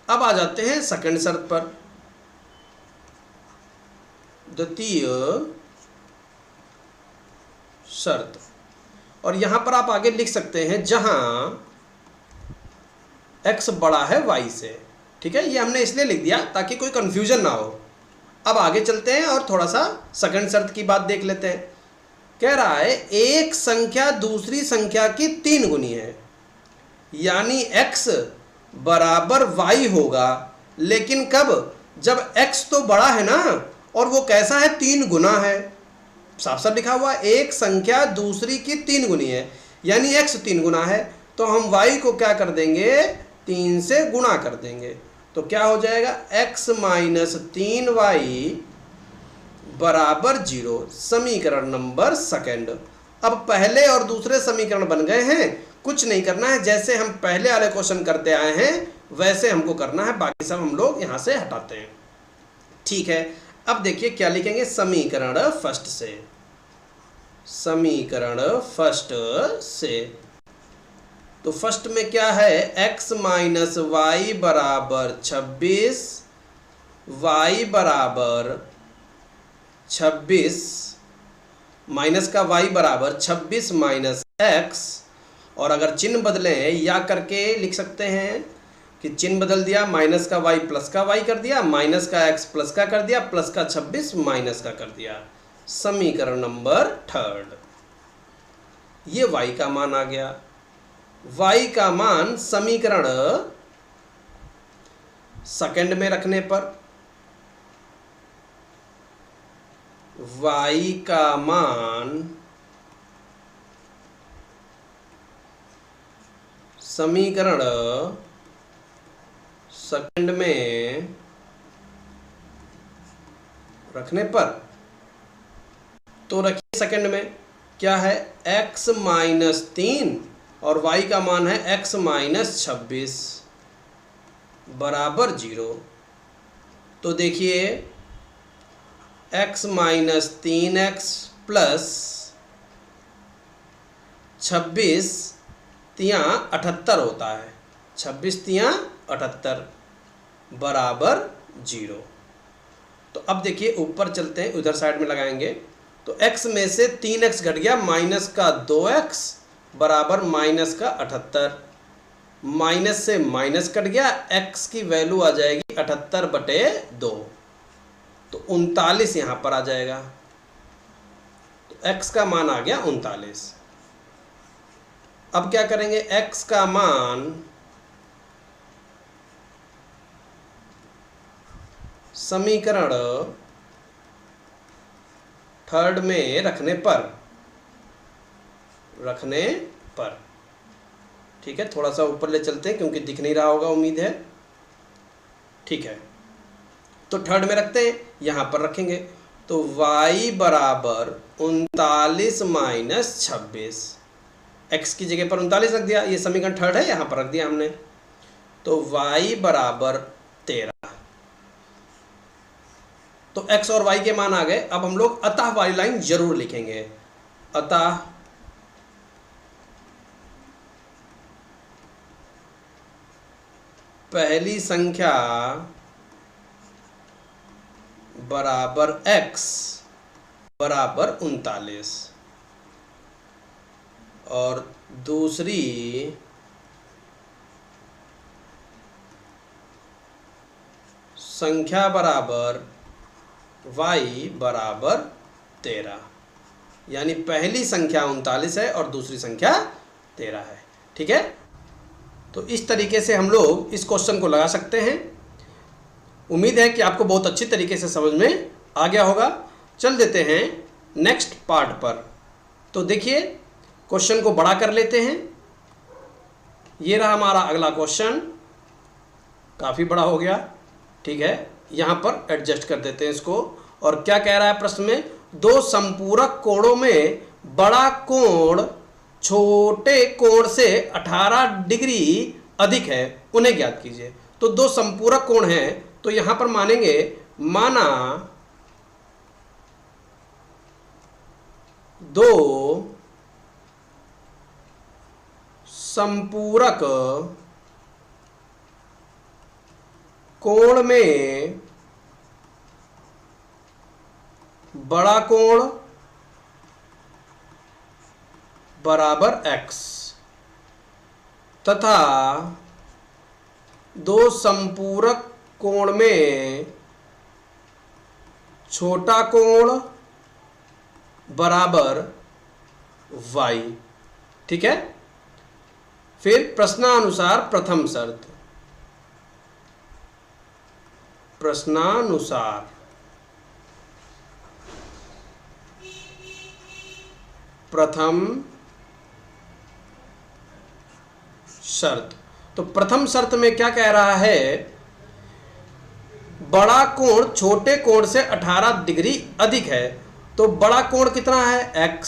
अब आ जाते हैं सेकंड शर्त पर, द्वितीय शर्त। और यहां पर आप आगे लिख सकते हैं जहां x बड़ा है y से, ठीक है। ये हमने इसलिए लिख दिया ताकि कोई कंफ्यूजन ना हो। अब आगे चलते हैं और थोड़ा सा सेकंड शर्त की बात देख लेते हैं। कह रहा है एक संख्या दूसरी संख्या की 3 गुनी है, यानी x बराबर y होगा, लेकिन कब, जब x तो बड़ा है ना, और वो कैसा है, 3 गुना है, साफ साफ लिखा हुआ, एक संख्या दूसरी की 3 गुनी है, यानी x 3 गुना है, तो हम y को क्या कर देंगे, 3 से गुणा कर देंगे। तो क्या हो जाएगा, x माइनस 3y बराबर 0, समीकरण नंबर सेकंड। अब पहले और दूसरे समीकरण बन गए हैं, कुछ नहीं करना है, जैसे हम पहले वाले क्वेश्चन करते आए हैं वैसे हमको करना है, बाकी सब हम लोग यहां से हटाते हैं। ठीक है, अब देखिए क्या लिखेंगे, समीकरण फर्स्ट से, समीकरण फर्स्ट से। तो फर्स्ट में क्या है, x माइनस वाई बराबर 26, y बराबर 26 माइनस का y बराबर 26 माइनस x, और अगर चिन्ह बदलें या करके लिख सकते हैं कि चिन्ह बदल दिया, माइनस का y प्लस का y कर दिया, माइनस का x प्लस का कर दिया, प्लस का 26 माइनस का कर दिया, समीकरण नंबर थर्ड। ये y का मान आ गया। y का मान समीकरण सेकंड में रखने पर y का मान समीकरण सेकंड में रखने पर, तो रखिए सेकंड में क्या है, x माइनस 3 और y का मान है x माइनस 26 बराबर 0। तो देखिए x माइनस 3x प्लस 26 तियाँ 78 होता है, 26 तियाँ 78 बराबर 0। तो अब देखिए ऊपर चलते हैं, उधर साइड में लगाएंगे, तो x में से 3x घट गया, माइनस का 2x बराबर माइनस का 78, माइनस से माइनस कट गया, x की वैल्यू आ जाएगी 78/2, तो 39 यहाँ पर आ जाएगा। तो x का मान आ गया 39। अब क्या करेंगे, x का मान समीकरण थर्ड में रखने पर, ठीक है, थोड़ा सा ऊपर ले चलते हैं क्योंकि दिख नहीं रहा होगा, उम्मीद है। ठीक है, तो थर्ड में रखते हैं, यहाँ पर रखेंगे, तो y बराबर 39 माइनस 26, x की जगह पर 39 रख दिया, ये समीकरण थर्ड है, यहाँ पर रख दिया हमने, तो y बराबर 13। तो x और y के मान आ गए। अब हम लोग अतः वाली लाइन जरूर लिखेंगे, अतः पहली संख्या बराबर x बराबर 39 और दूसरी संख्या बराबर y बराबर 13, यानी पहली संख्या 39 है और दूसरी संख्या 13 है। ठीक है, तो इस तरीके से हम लोग इस क्वेश्चन को लगा सकते हैं। उम्मीद है कि आपको बहुत अच्छी तरीके से समझ में आ गया होगा। चल देते हैं नेक्स्ट पार्ट पर। तो देखिए क्वेश्चन को बड़ा कर लेते हैं। ये रहा हमारा अगला क्वेश्चन, काफ़ी बड़ा हो गया। ठीक है, यहाँ पर एडजस्ट कर देते हैं इसको। और क्या कह रहा है प्रश्न में, दो संपूरक कोणों में बड़ा कोण छोटे कोण से 18 डिग्री अधिक है, उन्हें ज्ञात कीजिए। तो दो संपूरक कोण हैं, तो यहां पर मानेंगे, माना दो संपूरक कोण में बड़ा कोण बराबर x तथा दो संपूरक कोण में छोटा कोण बराबर y। ठीक है, फिर प्रश्नानुसार प्रथम शर्त, प्रश्नानुसार प्रथम शर्त। तो प्रथम शर्त में क्या कह रहा है, बड़ा कोण छोटे कोण से 18 डिग्री अधिक है। तो बड़ा कोण कितना है x,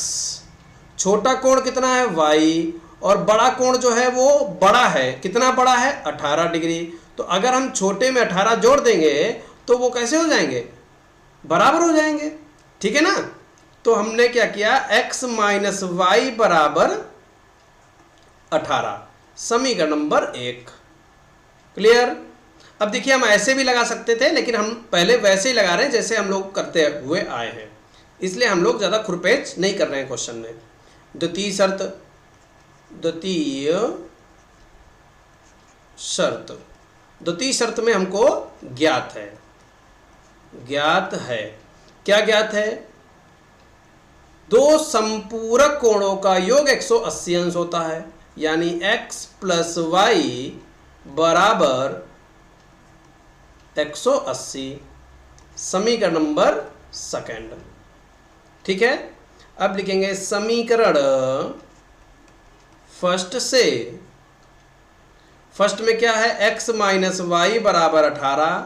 छोटा कोण कितना है y, और बड़ा कोण जो है वो बड़ा है, कितना बड़ा है 18 डिग्री। तो अगर हम छोटे में 18 जोड़ देंगे तो वो कैसे हो जाएंगे, बराबर हो जाएंगे, ठीक है ना। तो हमने क्या किया, x माइनस वाई बराबर 18, समीकरण नंबर 1। क्लियर। अब देखिए हम ऐसे भी लगा सकते थे, लेकिन हम पहले वैसे ही लगा रहे हैं जैसे हम लोग करते हुए आए हैं, इसलिए हम लोग ज़्यादा खुरपेच नहीं कर रहे हैं क्वेश्चन में। द्वितीय शर्त, द्वितीय शर्त, द्वितीय शर्त में हमको ज्ञात है, ज्ञात है, क्या ज्ञात है, दो संपूरक कोणों का योग 180 अंश होता है, यानी x प्लस वाई बराबर 180, समीकरण नंबर 2। ठीक है। अब लिखेंगे समीकरण फर्स्ट से, फर्स्ट में क्या है, x माइनस वाई बराबर 18,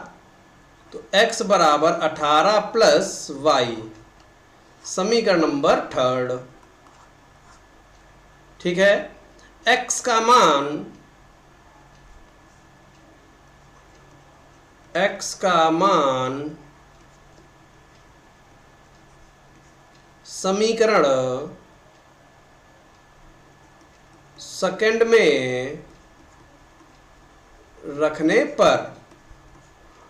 तो x बराबर 18 प्लस वाई, समीकरण नंबर 3। ठीक है। x का मान, x का मान समीकरण सेकंड में रखने पर,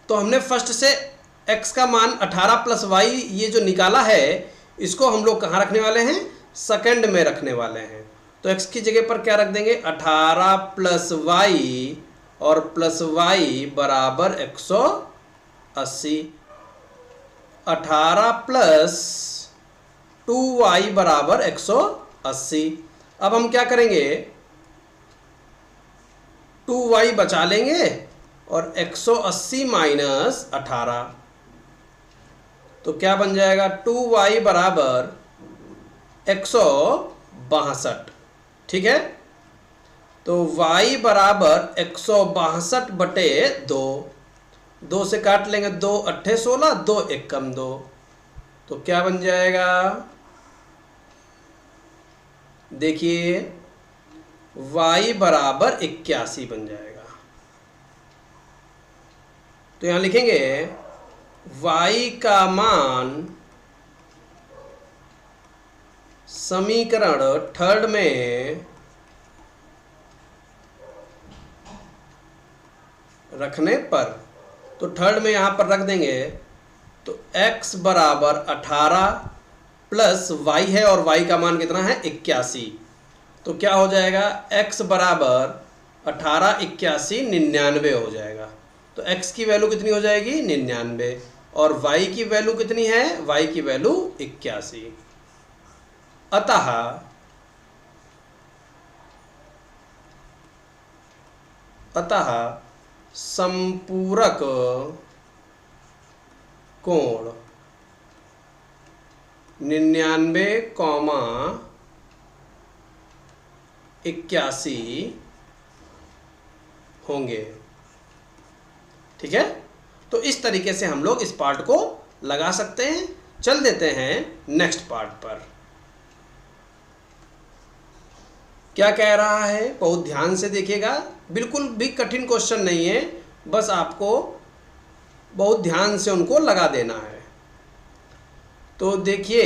तो हमने फर्स्ट से x का मान 18 प्लस वाई ये जो निकाला है, इसको हम लोग कहाँ रखने वाले हैं, सेकंड में रखने वाले हैं। तो x की जगह पर क्या रख देंगे, 18 प्लस वाई, और प्लस वाई बराबर 180, 18 प्लस 2y बराबर 180। अब हम क्या करेंगे, 2y बचा लेंगे और 180 माइनस 18, तो क्या बन जाएगा, 2y बराबर 162। ठीक है। तो y बराबर 162 बटे 2, 2 से काट लेंगे, 2 अट्ठे 16, 2 एक कम 2, तो क्या बन जाएगा, देखिए y बराबर 81 बन जाएगा। तो यहां लिखेंगे y का मान समीकरण थर्ड में रखने पर, तो थर्ड में यहां पर रख देंगे, तो x बराबर 18 प्लस y है, और y का मान कितना है 81, तो क्या हो जाएगा, x बराबर 18 81 99 हो जाएगा। तो x की वैल्यू कितनी हो जाएगी, 99, और y की वैल्यू कितनी है, y की वैल्यू 81। अतः संपूरक कोण 99,81 होंगे। ठीक है। तो इस तरीके से हम लोग इस पार्ट को लगा सकते हैं। चल देते हैं नेक्स्ट पार्ट पर। क्या कह रहा है, बहुत ध्यान से देखिएगा, बिल्कुल भी कठिन क्वेश्चन नहीं है, बस आपको बहुत ध्यान से उनको लगा देना है। तो देखिए,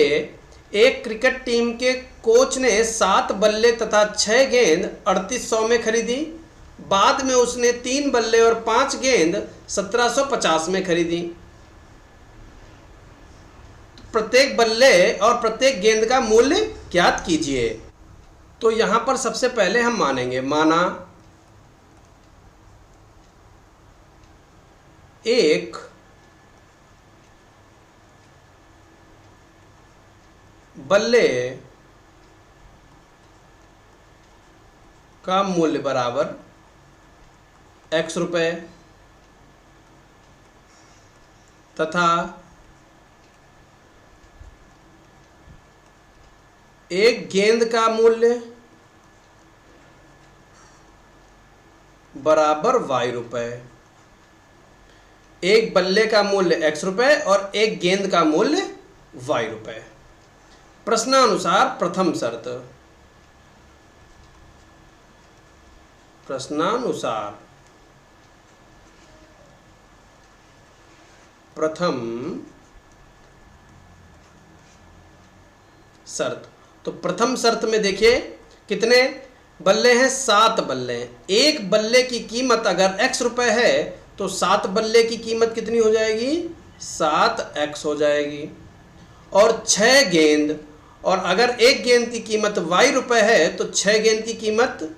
एक क्रिकेट टीम के कोच ने 7 बल्ले तथा 6 गेंद 3800 में खरीदी। बाद में उसने 3 बल्ले और 5 गेंद 1750 में खरीदी। प्रत्येक बल्ले और प्रत्येक गेंद का मूल्य ज्ञात कीजिए। तो यहां पर सबसे पहले हम मानेंगे, माना एक बल्ले का मूल्य बराबर x रुपए, तथा एक गेंद का मूल्य बराबर y रुपए। एक बल्ले का मूल्य x रुपए और एक गेंद का मूल्य y रुपए। प्रश्नानुसार प्रथम शर्त। प्रश्नानुसार प्रथम शर्त। तो प्रथम शर्त में देखिए कितने बल्ले हैं, 7 बल्ले हैं। एक बल्ले की कीमत अगर x रुपए है तो 7 बल्ले की कीमत कितनी हो जाएगी, 7x हो जाएगी। और 6 गेंद, और अगर एक गेंद की कीमत y रुपए है तो 6 गेंद की कीमत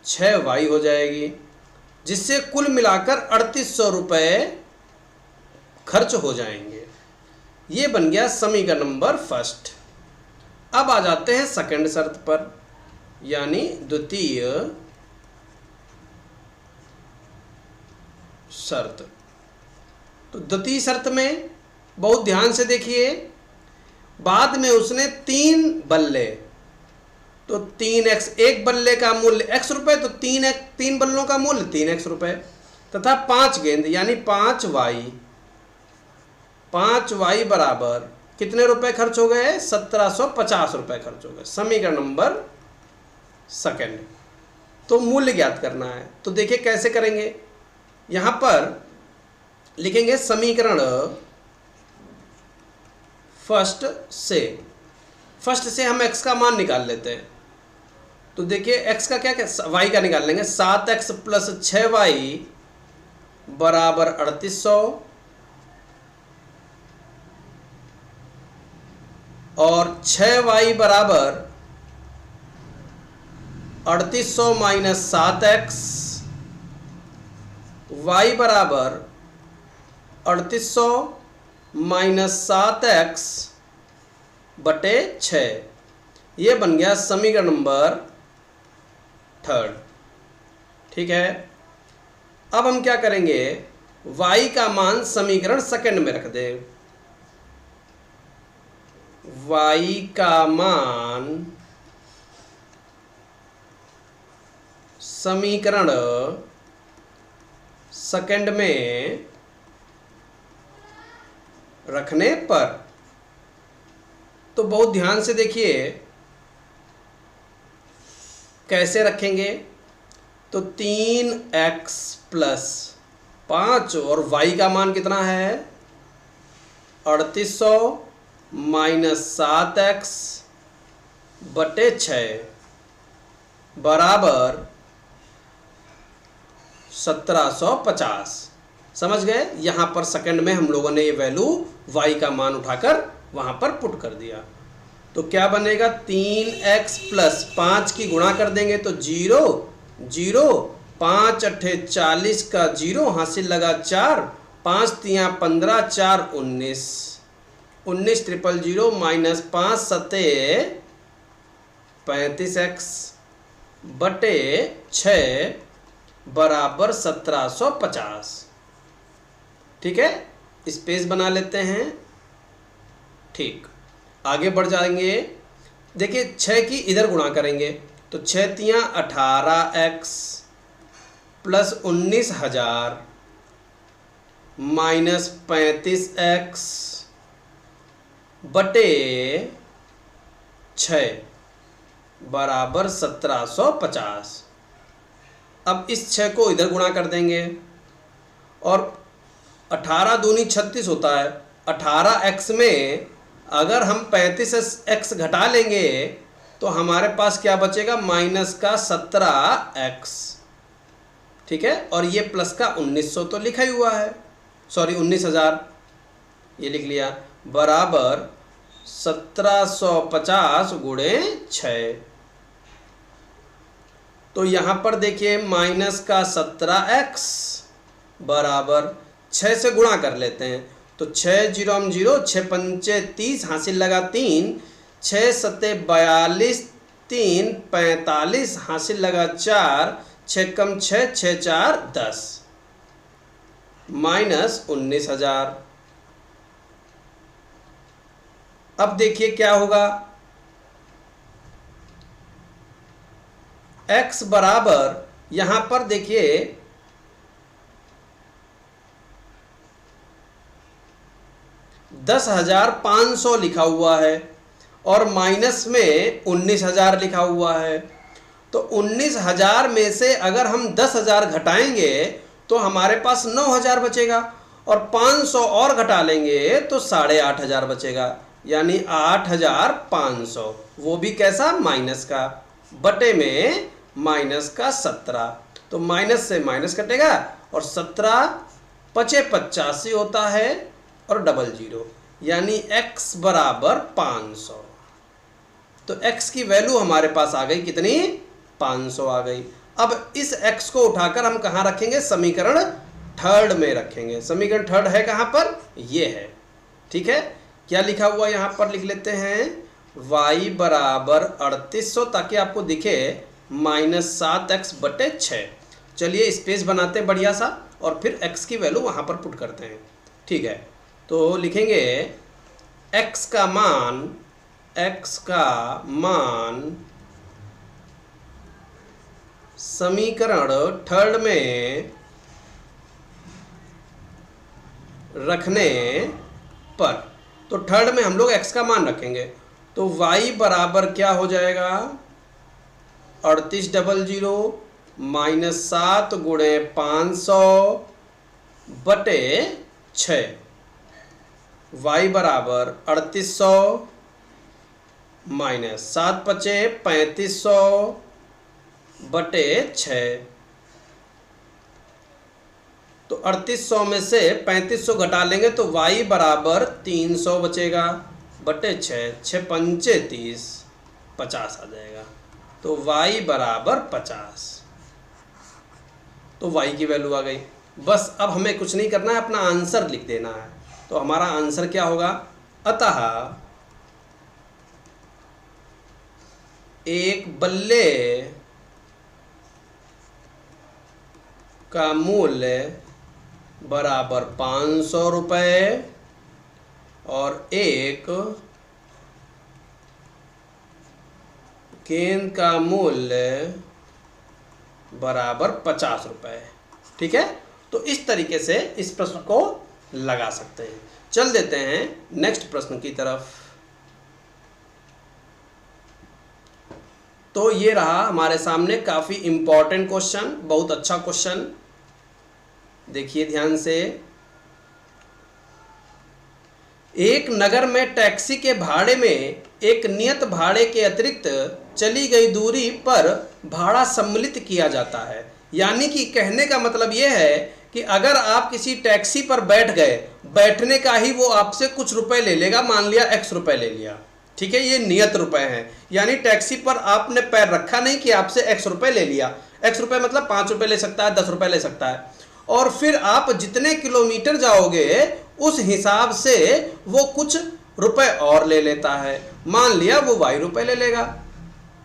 6y हो जाएगी, जिससे कुल मिलाकर 3800 रुपए खर्च हो जाएंगे। ये बन गया समीकरण नंबर फर्स्ट। अब आ जाते हैं सेकंड शर्त पर, यानी द्वितीय शर्त। तो द्वितीय शर्त में बहुत ध्यान से देखिए, बाद में उसने 3 बल्ले, तो 3x, एक बल्ले का मूल्य x रुपए, तो 3 बल्लों का मूल्य 3x रुपए, तथा 5 गेंद यानी 5y। 5y बराबर कितने रुपए खर्च हो गए, 1750 रुपए खर्च हो गए। समीकरण नंबर सेकंड। तो मूल्य ज्ञात करना है, तो देखिए कैसे करेंगे। यहां पर लिखेंगे समीकरण फर्स्ट से हम x का मान निकाल लेते हैं। तो देखिए x का क्या y का निकाल लेंगे। 7x प्लस 6y बराबर 3800, और 6y बराबर 3800 माइनस 7x, y बराबर 3800 माइनस 7x बटे 6। ये बन गया समीकरण नंबर थर्ड। ठीक है, अब हम क्या करेंगे, y का मान समीकरण सेकंड में रख दें। y का मान समीकरण सेकंड में रखने पर, तो बहुत ध्यान से देखिए कैसे रखेंगे। तो 3x प्लस 5 और y का मान कितना है 3800 माइनस 7x बटे 6 बराबर 1750। समझ गए। यहाँ पर सेकंड में हम लोगों ने ये वैल्यू y का मान उठाकर वहाँ पर पुट कर दिया। तो क्या बनेगा, 3x प्लस 5 की गुणा कर देंगे तो 0 0, 5 अट्ठे 40 का 0, हासिल लगा 4, 5 तियाँ 15, 4 19, 19 000 माइनस 5 सते 35x बटे 6 बराबर 1750। ठीक है, स्पेस बना लेते हैं। ठीक, आगे बढ़ जाएंगे। देखिए 6 की इधर गुणा करेंगे तो 6 तियाँ 18x प्लस 19,000 माइनस 35x बटे 6 बराबर 1750। अब इस 6 को इधर गुणा कर देंगे और 18 दूनी 36 होता है। 18x में अगर हम 35x घटा लेंगे तो हमारे पास क्या बचेगा, माइनस का 17x। ठीक है, और ये प्लस का 1900 तो लिखा ही हुआ है, सॉरी 19,000 ये लिख लिया, बराबर 1750 गुणे 6। तो यहाँ पर देखिए माइनस का 17x बराबर 6 से गुणा कर लेते हैं तो 6 0 0, 6 पंचे 30, हासिल लगा 3, 6 सत्ते 42, 3 45, हासिल लगा 4, 6 कम 6, 6 4 10। माइनस 19,000। अब देखिए क्या होगा, x बराबर यहां पर देखिए 10,500 लिखा हुआ है और माइनस में 19,000 लिखा हुआ है। तो 19,000 में से अगर हम 10,000 घटाएंगे तो हमारे पास 9,000 बचेगा और 500 और घटा लेंगे तो 8,500 बचेगा, यानी 8,500, वो भी कैसा, माइनस का, बटे में माइनस का 17। तो माइनस से माइनस कटेगा और 17 पचे 85 होता है और डबल जीरो, यानी x बराबर 500। तो x की वैल्यू हमारे पास आ गई कितनी, 500 आ गई। अब इस x को उठाकर हम कहाँ रखेंगे, समीकरण थर्ड में रखेंगे। समीकरण थर्ड है कहाँ पर, ये है, ठीक है। क्या लिखा हुआ यहाँ पर लिख लेते हैं, y बराबर 3800, ताकि आपको दिखे -7x बटे 6। चलिए स्पेस बनाते हैं बढ़िया सा और फिर x की वैल्यू वहाँ पर पुट करते हैं, ठीक है। तो लिखेंगे x का मान समीकरण थर्ड में रखने पर, तो थर्ड में हम लोग x का मान रखेंगे। तो y बराबर क्या हो जाएगा, 3800 माइनस 7 गुणे 500 बटे 6। y बराबर 3800 माइनस 7 पचे 3500 बटे 6। तो 3800 में से 3500 घटा लेंगे तो y बराबर 300 बचेगा बटे 6, 6 पंचे 30, 50 आ जाएगा। तो y बराबर 50। तो y की वैल्यू आ गई। बस अब हमें कुछ नहीं करना है, अपना आंसर लिख देना है। तो हमारा आंसर क्या होगा, अतः एक बल्ले का मूल्य बराबर 500 रुपये और एक गेंद का मूल्य बराबर 50 रुपये, ठीक है। तो इस तरीके से इस प्रश्न को लगा सकते हैं। चल देते हैं नेक्स्ट प्रश्न की तरफ। तो ये रहा हमारे सामने काफ़ी इम्पॉर्टेंट क्वेश्चन, बहुत अच्छा क्वेश्चन, देखिए ध्यान से। एक नगर में टैक्सी के भाड़े में एक नियत भाड़े के अतिरिक्त चली गई दूरी पर भाड़ा सम्मिलित किया जाता है। यानी कि कहने का मतलब यह है कि अगर आप किसी टैक्सी पर बैठ गए, बैठने का ही वो आपसे कुछ रुपए ले लेगा, मान लिया x रुपए ले लिया, ठीक है, ये नियत रुपए हैं। यानी टैक्सी पर आपने पैर रखा नहीं कि आपसे x रुपए ले लिया। x रुपए मतलब 5 रुपए ले सकता है, 10 रुपए ले सकता है, और फिर आप जितने किलोमीटर जाओगे उस हिसाब से वो कुछ रुपए और ले लेता है। मान लिया वो y रुपए ले लेगा,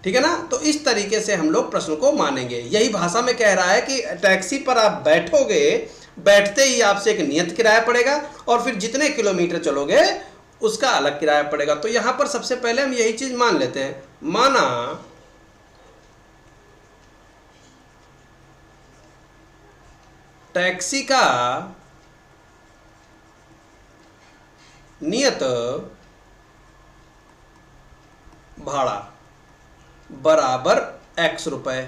ठीक है ना। तो इस तरीके से हम लोग प्रश्न को मानेंगे। यही भाषा में कह रहा है कि टैक्सी पर आप बैठोगे, बैठते ही आपसे एक नियत किराया पड़ेगा और फिर जितने किलोमीटर चलोगे उसका अलग किराया पड़ेगा। तो यहां पर सबसे पहले हम यही चीज मान लेते हैं, माना टैक्सी का नियत भाड़ा बराबर x रुपए।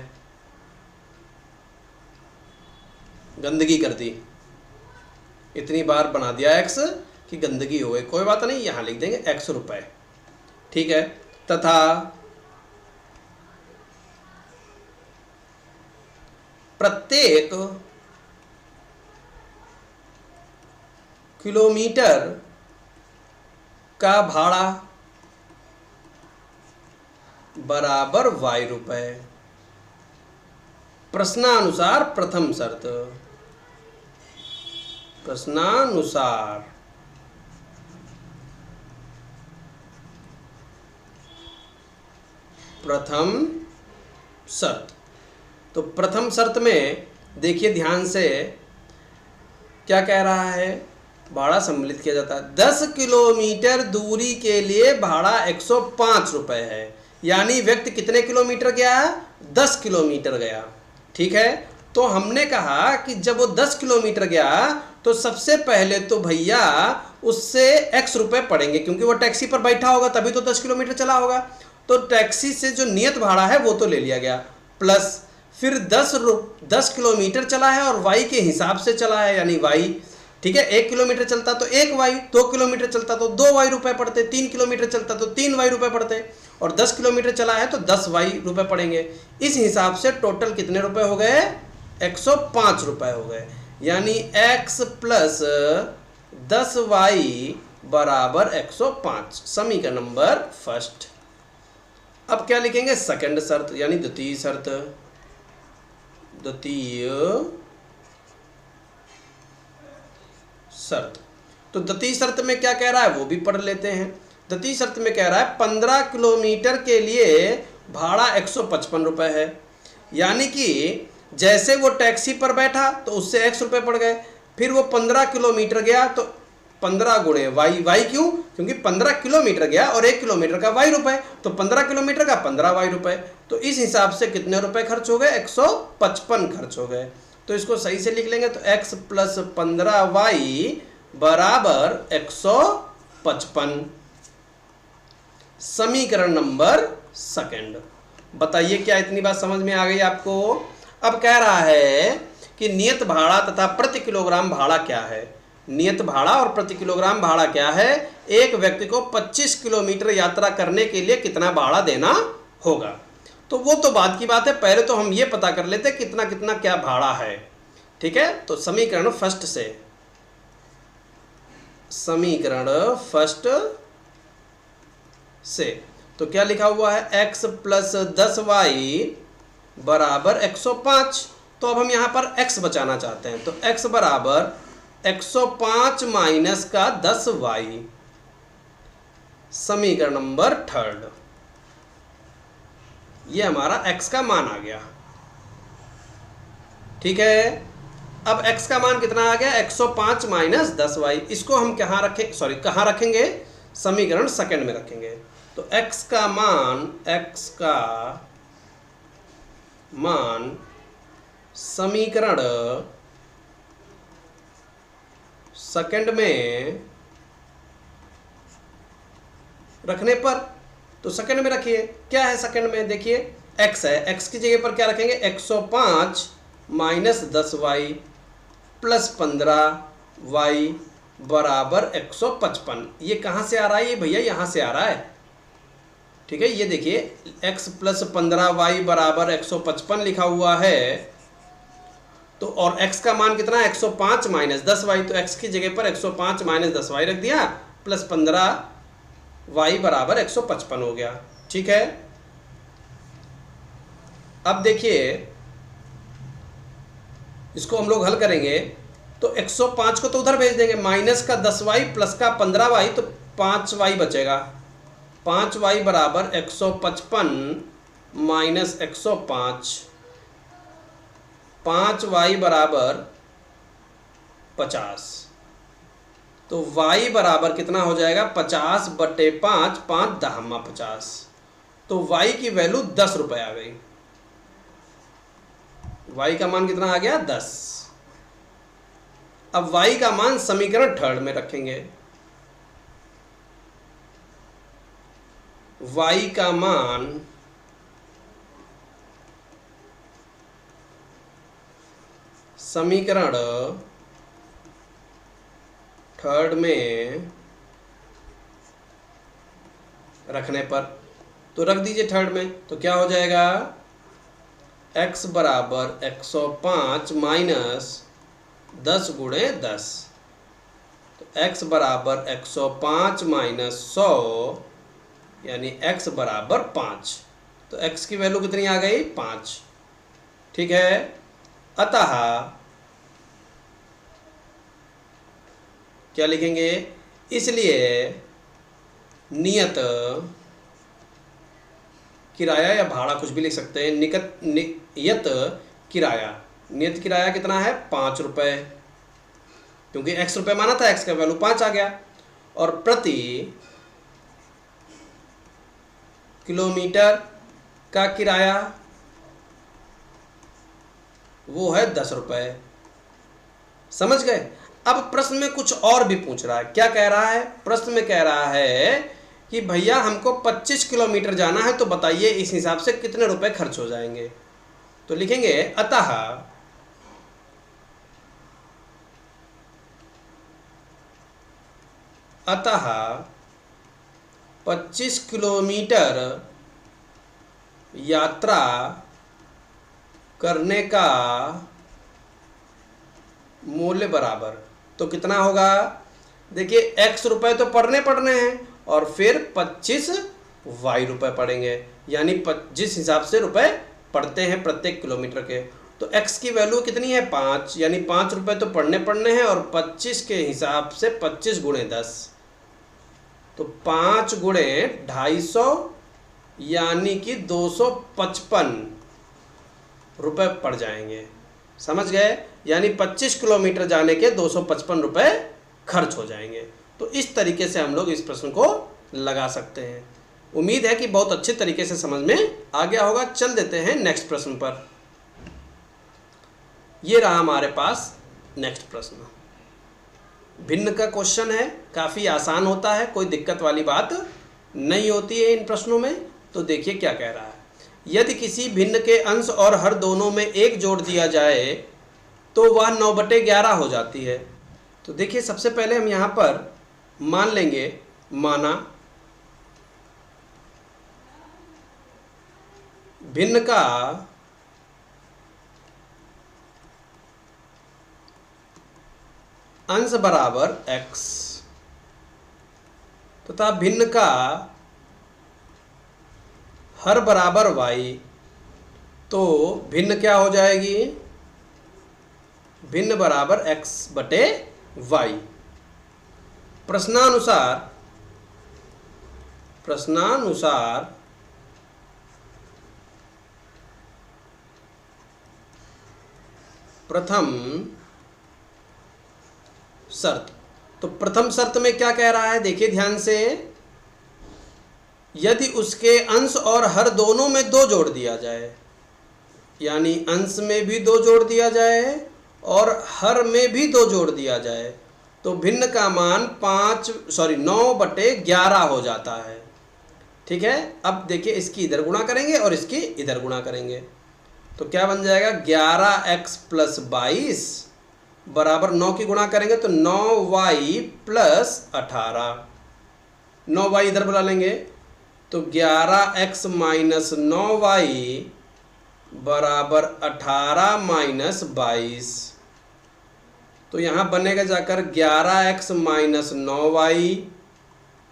गंदगी कर दी, इतनी बार बना दिया x कि गंदगी हो गई, कोई बात नहीं, यहां लिख देंगे x रुपए, ठीक है। तथा प्रत्येक किलोमीटर का भाड़ा बराबर y रुपए। प्रश्नानुसार प्रथम शर्त, प्रश्नानुसार प्रथम शर्त। तो प्रथम शर्त में देखिए ध्यान से, क्या कह रहा है, भाड़ा सम्मिलित किया जाता है। 10 किलोमीटर दूरी के लिए भाड़ा 105 रुपये है, यानी व्यक्ति कितने किलोमीटर गया, 10 किलोमीटर गया। ठीक है, तो हमने कहा कि जब वो 10 किलोमीटर गया तो सबसे पहले तो भैया उससे x रुपए पड़ेंगे, क्योंकि वो टैक्सी पर बैठा होगा तभी तो 10 किलोमीटर चला होगा। तो टैक्सी से जो नियत भाड़ा है वो तो ले लिया गया, प्लस फिर 10 किलोमीटर चला है और y के हिसाब से चला है, यानी y। ठीक है, 1 किलोमीटर चलता तो 1y, 2 किलोमीटर चलता तो 2y रुपए पड़ते, 3 किलोमीटर चलता तो 3y रुपए पड़ते, और 10 किलोमीटर चला है तो 10y रुपए पड़ेंगे। इस हिसाब से टोटल कितने रुपए हो गए, 105 रुपए हो गए, यानी x प्लस 10y बराबर 105, समीकरण नंबर फर्स्ट। अब क्या लिखेंगे, सेकंड शर्त, यानी द्वितीय शर्त। द्वितीय शर्त, तो द्वितीय शर्त में क्या कह रहा है वो भी पढ़ लेते हैं। द्वितीय शर्त में कह रहा है 15 किलोमीटर के लिए भाड़ा 155 रुपये है, यानी कि जैसे वो टैक्सी पर बैठा तो उससे x रुपये पड़ गए, फिर वो 15 किलोमीटर गया तो 15 गुणे y क्यों, क्योंकि 15 किलोमीटर गया और 1 किलोमीटर का y रुपये, तो 15 किलोमीटर का 15y रुपये, तो इस हिसाब से कितने रुपए खर्च हो गए, 155 खर्च हो गए। तो इसको सही से लिख लेंगे, तो x प्लस 15y बराबर 155, समीकरण नंबर सेकंड। बताइए क्या इतनी बात समझ में आ गई आपको। अब कह रहा है कि नियत भाड़ा तथा प्रति किलोग्राम भाड़ा क्या है। नियत भाड़ा और प्रति किलोग्राम भाड़ा क्या है, एक व्यक्ति को 25 किलोमीटर यात्रा करने के लिए कितना भाड़ा देना होगा। तो वो तो बाद की बात है, पहले तो हम ये पता कर लेते कितना कितना क्या भाड़ा है। ठीक है, तो समीकरण फर्स्ट से, समीकरण फर्स्ट से तो क्या लिखा हुआ है, x प्लस 10y बराबर 105। तो अब हम यहाँ पर x बचाना चाहते हैं, तो x बराबर 105 माइनस का 10y, समीकरण नंबर थर्ड। ये हमारा x का मान आ गया। ठीक है, अब x का मान कितना आ गया, 105 माइनस 10y। इसको हम कहाँ रखें, सॉरी कहाँ रखेंगे, समीकरण सेकंड में रखेंगे। तो x का मान समीकरण सेकंड में रखने पर, तो सेकंड में रखिए, क्या है सेकंड में, देखिए x है, x की जगह पर क्या रखेंगे, 105 माइनस 10y प्लस 15y बराबर 155। ये कहाँ से आ रहा है, ये भैया यहाँ से आ रहा है। ठीक है, ये देखिए x प्लस 15y बराबर 155 लिखा हुआ है, तो और x का मान कितना है, 105 माइनस 10y, तो x की जगह पर 105 माइनस 10y रख दिया, प्लस 15y बराबर 155 हो गया। ठीक है, अब देखिए इसको हम लोग हल करेंगे, तो 105 को तो उधर भेज देंगे, माइनस का 10y प्लस का 15y, तो 5y बचेगा। 5y बराबर 155 माइनस 105, 5y बराबर 50, तो y बराबर कितना हो जाएगा, 50 बटे 5, 5 दहमा 50, तो y की वैल्यू 10 रुपये आ गई। y का मान कितना आ गया, 10। अब y का मान समीकरण थर्ड में रखेंगे। y का मान समीकरण थर्ड में रखने पर, तो रख दीजिए थर्ड में, तो क्या हो जाएगा, x बराबर 105 माइनस 10 गुणे 10, तो x बराबर 105 माइनस 100, यानी x बराबर 5, तो x की वैल्यू कितनी आ गई, 5। ठीक है, अतः क्या लिखेंगे, इसलिए नियत किराया या भाड़ा कुछ भी लिख सकते हैं, नियत किराया कितना है, 5 रुपये, क्योंकि x रुपए माना था, x का वैल्यू 5 आ गया, और प्रति किलोमीटर का किराया वो है 10 रुपए। समझ गए। अब प्रश्न में कुछ और भी पूछ रहा है। क्या कह रहा है? प्रश्न में कह रहा है कि भैया हमको 25 किलोमीटर जाना है, तो बताइए इस हिसाब से कितने रुपए खर्च हो जाएंगे। तो लिखेंगे अतः 25 किलोमीटर यात्रा करने का मूल्य बराबर, तो कितना होगा? देखिए x रुपए तो पड़ने हैं, और फिर 25 y रुपए पड़ेंगे, यानी जिस हिसाब से रुपए पड़ते हैं प्रत्येक किलोमीटर के, तो x की वैल्यू कितनी है? 5, यानी 5 रुपए तो पड़ने हैं, और 25 के हिसाब से 25 गुणे 10, तो 5 गुणे 250, यानी कि 255 रुपए पड़ जाएंगे। समझ गए। यानी 25 किलोमीटर जाने के 255 रुपए खर्च हो जाएंगे। तो इस तरीके से हम लोग इस प्रश्न को लगा सकते हैं। उम्मीद है कि बहुत अच्छे तरीके से समझ में आ गया होगा। चल देते हैं नेक्स्ट प्रश्न पर। ये रहा हमारे पास नेक्स्ट प्रश्न। भिन्न का क्वेश्चन है, काफ़ी आसान होता है, कोई दिक्कत वाली बात नहीं होती है इन प्रश्नों में। तो देखिए क्या कह रहा है। यदि किसी भिन्न के अंश और हर दोनों में 1 जोड़ दिया जाए तो वह 9/11 हो जाती है। तो देखिए सबसे पहले हम यहाँ पर मान लेंगे, माना भिन्न का अंश बराबर x तथा भिन्न का हर बराबर y, तो भिन्न क्या हो जाएगी? भिन्न बराबर x/y। प्रश्नानुसार प्रथम शर्त। तो प्रथम शर्त में क्या कह रहा है? देखिए ध्यान से, यदि उसके अंश और हर दोनों में 2 जोड़ दिया जाए, यानी अंश में भी 2 जोड़ दिया जाए और हर में भी 2 जोड़ दिया जाए, तो भिन्न का मान 9/11 हो जाता है। ठीक है। अब देखिए इसकी इधर गुणा करेंगे और इसकी इधर गुणा करेंगे, तो क्या बन जाएगा? 11x + 22 बराबर 9 की गुणा करेंगे तो 9y + 18। 9y इधर बुला लेंगे तो 11x - 9y बराबर 18 - 22। तो यहाँ बनेगा जाकर 11x - 9y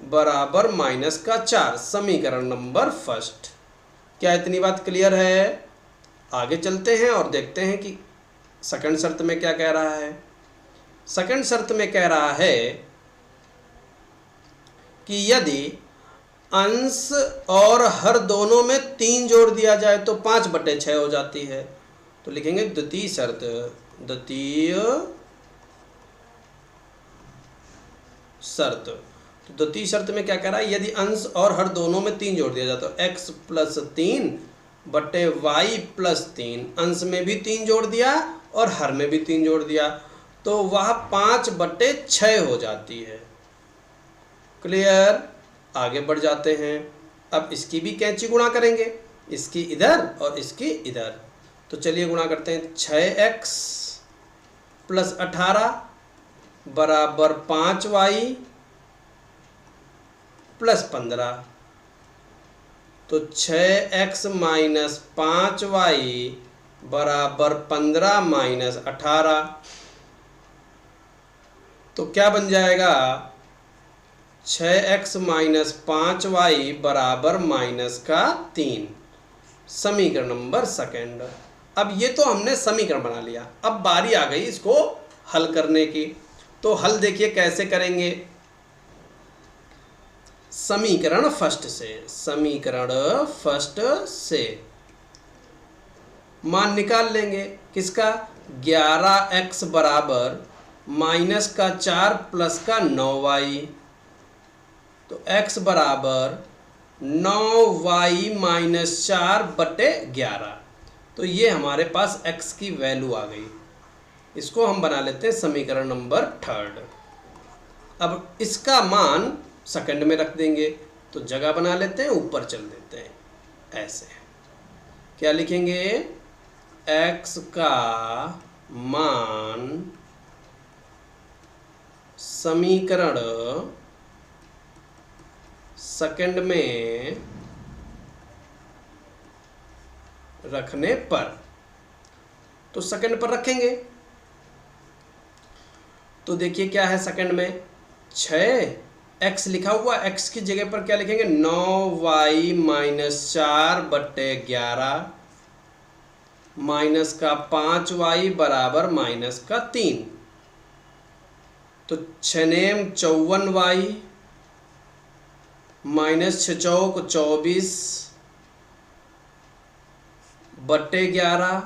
बराबर -4। समीकरण नंबर फर्स्ट। क्या इतनी बात क्लियर है? आगे चलते हैं और देखते हैं कि सेकंड शर्त में क्या कह रहा है। सेकंड शर्त में कह रहा है कि यदि अंश और हर दोनों में 3 जोड़ दिया जाए तो 5/6 हो जाती है। तो लिखेंगे द्वितीय शर्त। तो द्वितीय शर्त में क्या कह रहा है? यदि अंश और हर दोनों में 3 जोड़ दिया जाए तो x + 3 बटे y + 3, अंश में भी 3 जोड़ दिया और हर में भी 3 जोड़ दिया, तो वह 5/6 हो जाती है। क्लियर। आगे बढ़ जाते हैं। अब इसकी भी कैंची गुणा करेंगे, इसकी इधर और इसकी इधर। तो चलिए गुणा करते हैं। 6x + 18 बराबर 5y + 15। तो 6x - 5y बराबर 15 - 18। तो क्या बन जाएगा? 6x - 5y बराबर -3। समीकरण नंबर सेकंड। अब ये तो हमने समीकरण बना लिया। अब बारी आ गई इसको हल करने की। तो हल देखिए कैसे करेंगे। समीकरण फर्स्ट से मान निकाल लेंगे। किसका? 11x बराबर माइनस का 4 प्लस का 9y, तो x बराबर 9y माइनस 4/11। तो ये हमारे पास x की वैल्यू आ गई। इसको हम बना लेते हैं समीकरण नंबर 3। अब इसका मान सेकंड में रख देंगे, तो जगह बना लेते हैं, ऊपर चल देते हैं। ऐसे क्या लिखेंगे, x का मान समीकरण सेकंड में रखने पर, तो सेकंड पर रखेंगे। तो देखिए क्या है सेकंड में, 6x लिखा हुआ, x की जगह पर क्या लिखेंगे, 9y माइनस 4/11 माइनस का 5y बराबर माइनस का 3। तो 6 54y माइनस 6 चौक 24/11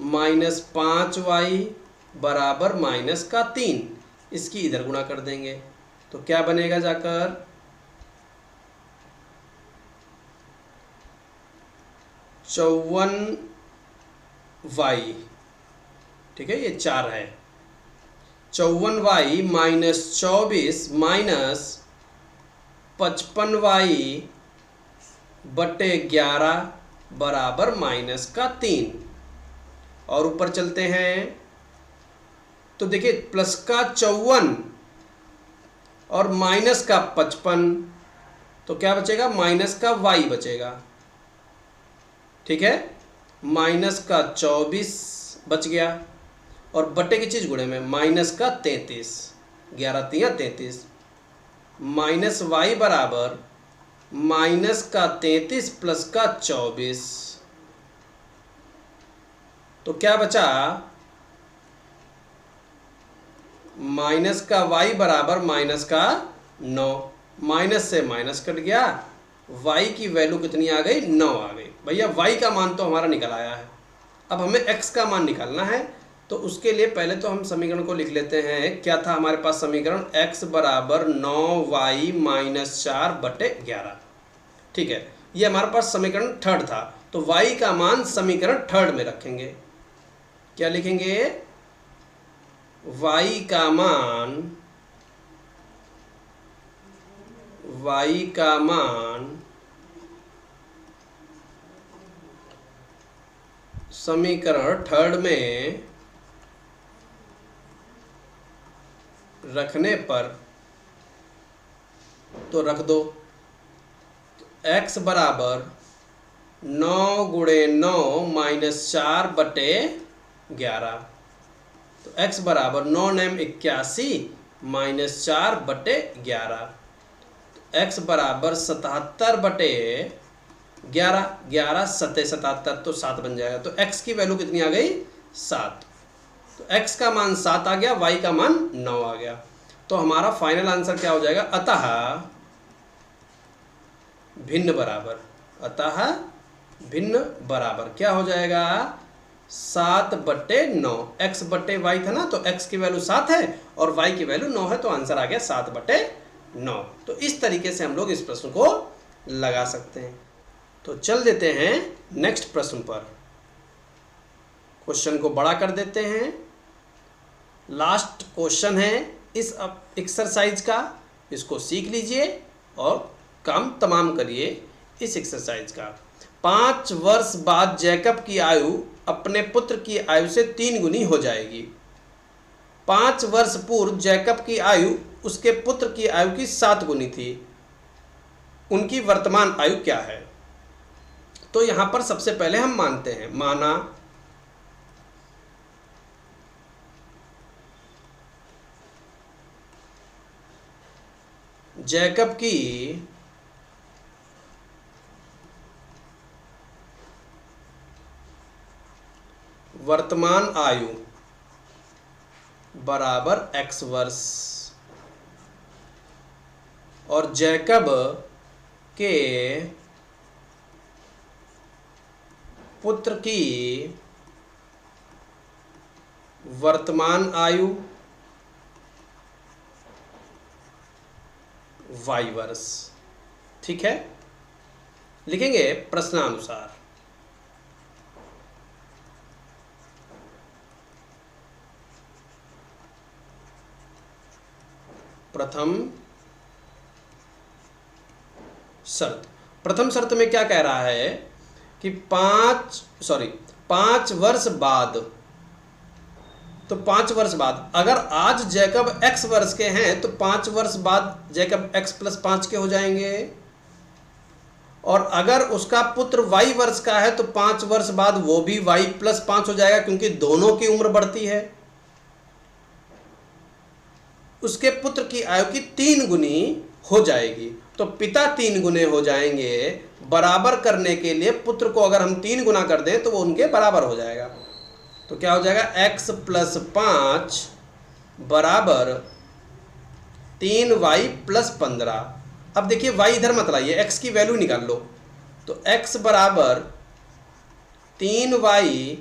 माइनस 5y बराबर माइनस का 3। इसकी इधर गुणा कर देंगे, तो क्या बनेगा जाकर, 54y, ठीक है, ये 4 है, 54y माइनस 24 माइनस 55y/11 बराबर माइनस का 3। और ऊपर चलते हैं, तो देखिए प्लस का 54 और माइनस का 55, तो क्या बचेगा, माइनस का y बचेगा, ठीक है, माइनस का 24 बच गया, और बटे की चीज़ गुणे में माइनस का 33, 11 तिया 33, माइनस y बराबर माइनस का 33 प्लस का 24, तो क्या बचा, माइनस का y बराबर माइनस का 9, माइनस से माइनस कट गया, y की वैल्यू कितनी आ गई, 9 आ गई। भैया y का मान तो हमारा निकल आया है, अब हमें x का मान निकालना है। तो उसके लिए पहले तो हम समीकरण को लिख लेते हैं। क्या था हमारे पास समीकरण, x बराबर 9y माइनस 4/11, ठीक है, ये हमारे पास समीकरण 3 था। तो y का मान समीकरण 3 में रखेंगे। क्या लिखेंगे, y का मान समीकरण 3 में रखने पर, तो रख दो, तो x बराबर 9 गुणे 9 माइनस 4/11, तो x बराबर 9 9 81 माइनस 4/11, तो x बराबर 77/11, 11 7 77, तो 7 बन जाएगा। तो x की वैल्यू कितनी आ गई, 7। तो x का मान 7 आ गया, y का मान 9 आ गया। तो हमारा फाइनल आंसर क्या हो जाएगा, अतः भिन्न बराबर क्या हो जाएगा, 7/9। x बटे y था ना, तो x की वैल्यू 7 है और y की वैल्यू 9 है, तो आंसर आ गया 7/9। तो इस तरीके से हम लोग इस प्रश्न को लगा सकते हैं। तो चल देते हैं नेक्स्ट प्रश्न पर। क्वेश्चन को बड़ा कर देते हैं। लास्ट क्वेश्चन है इस एक्सरसाइज का, इसको सीख लीजिए और काम तमाम करिए इस एक्सरसाइज का। 5 वर्ष बाद जैकब की आयु अपने पुत्र की आयु से 3 गुनी हो जाएगी। 5 वर्ष पूर्व जैकब की आयु उसके पुत्र की आयु की 7 गुनी थी। उनकी वर्तमान आयु क्या है। तो यहां पर सबसे पहले हम मानते हैं, माना जैकब की वर्तमान आयु बराबर x वर्ष और जैकब के पुत्र की वर्तमान आयु वाई वर्ष। ठीक है, लिखेंगे प्रश्नानुसार। प्रथम शर्त में क्या कह रहा है कि 5 वर्ष बाद, तो 5 वर्ष बाद अगर आज जैकब x वर्ष के हैं तो 5 वर्ष बाद जैकब x + 5 के हो जाएंगे, और अगर उसका पुत्र y वर्ष का है तो 5 वर्ष बाद वो भी y + 5 हो जाएगा, क्योंकि दोनों की उम्र बढ़ती है। उसके पुत्र की आयु की 3 गुनी हो जाएगी, तो पिता 3 गुने हो जाएंगे। बराबर करने के लिए पुत्र को अगर हम 3 गुना कर दें तो वो उनके बराबर हो जाएगा। तो क्या हो जाएगा, x + 5 बराबर 3y + 15। अब देखिए y इधर मत लाइए, x की वैल्यू निकाल लो। तो x बराबर 3y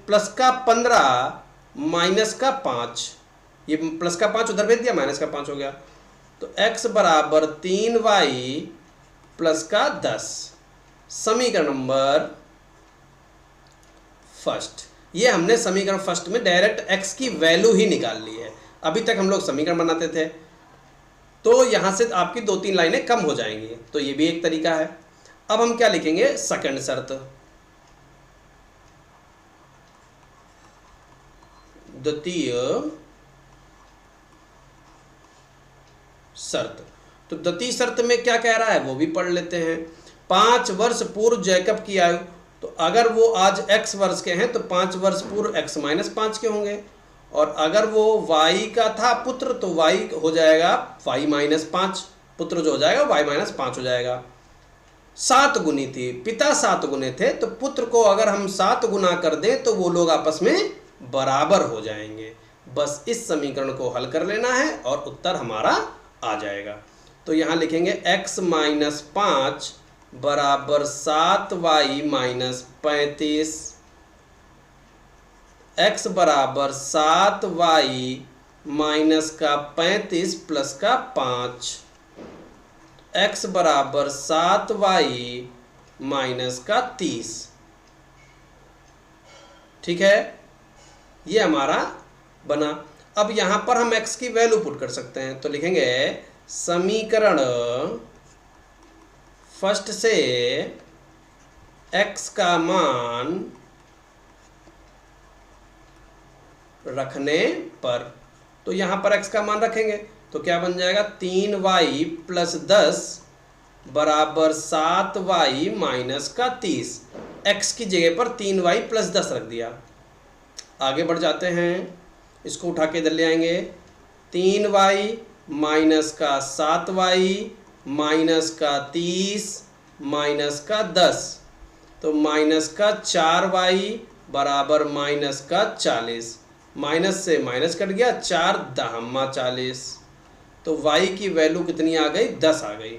प्लस का 15 माइनस का 5, ये प्लस का 5 उधर भेज दिया, माइनस का 5 हो गया। तो x बराबर 3y प्लस का 10। समीकरण नंबर फर्स्ट, ये हमने समीकरण फर्स्ट में डायरेक्ट x की वैल्यू ही निकाल ली है। अभी तक हम लोग समीकरण बनाते थे, तो यहां से आपकी 2-3 लाइनें कम हो जाएंगी, तो ये भी एक तरीका है। अब हम क्या लिखेंगे, सेकंड शर्त। द्वितीय शर्त, तो द्वितीय शर्त में क्या कह रहा है वो भी पढ़ लेते हैं। 5 वर्ष पूर्व जैकब की आयु, तो अगर वो आज x वर्ष के हैं तो 5 वर्ष पूर्व x - 5 के होंगे, और अगर वो y का था पुत्र तो y हो जाएगा y - 5, पुत्र जो हो जाएगा y - 5 हो जाएगा। 7 गुनी थी, पिता 7 गुने थे, तो पुत्र को अगर हम 7 गुना कर दें तो वो लोग आपस में बराबर हो जाएंगे। बस इस समीकरण को हल कर लेना है और उत्तर हमारा आ जाएगा। तो यहाँ लिखेंगे x - 5 बराबर 7y - 35, x बराबर 7y माइनस का 35 प्लस का 5, x बराबर 7y माइनस का 30। ठीक है, ये हमारा बना। अब यहाँ पर हम x की वैल्यू पुट कर सकते हैं, तो लिखेंगे समीकरण फर्स्ट से x का मान रखने पर, तो यहाँ पर x का मान रखेंगे तो क्या बन जाएगा, 3y + 10 बराबर 7y माइनस का 30। x की जगह पर 3y + 10 रख दिया। आगे बढ़ जाते हैं, इसको उठा के इधर ले आएंगे। 3y माइनस का 7y माइनस का 30 माइनस का 10, तो माइनस का 4y बराबर माइनस का 40। माइनस से माइनस कट गया, 4 दहम्मा 40, तो y की वैल्यू कितनी आ गई, 10 आ गई।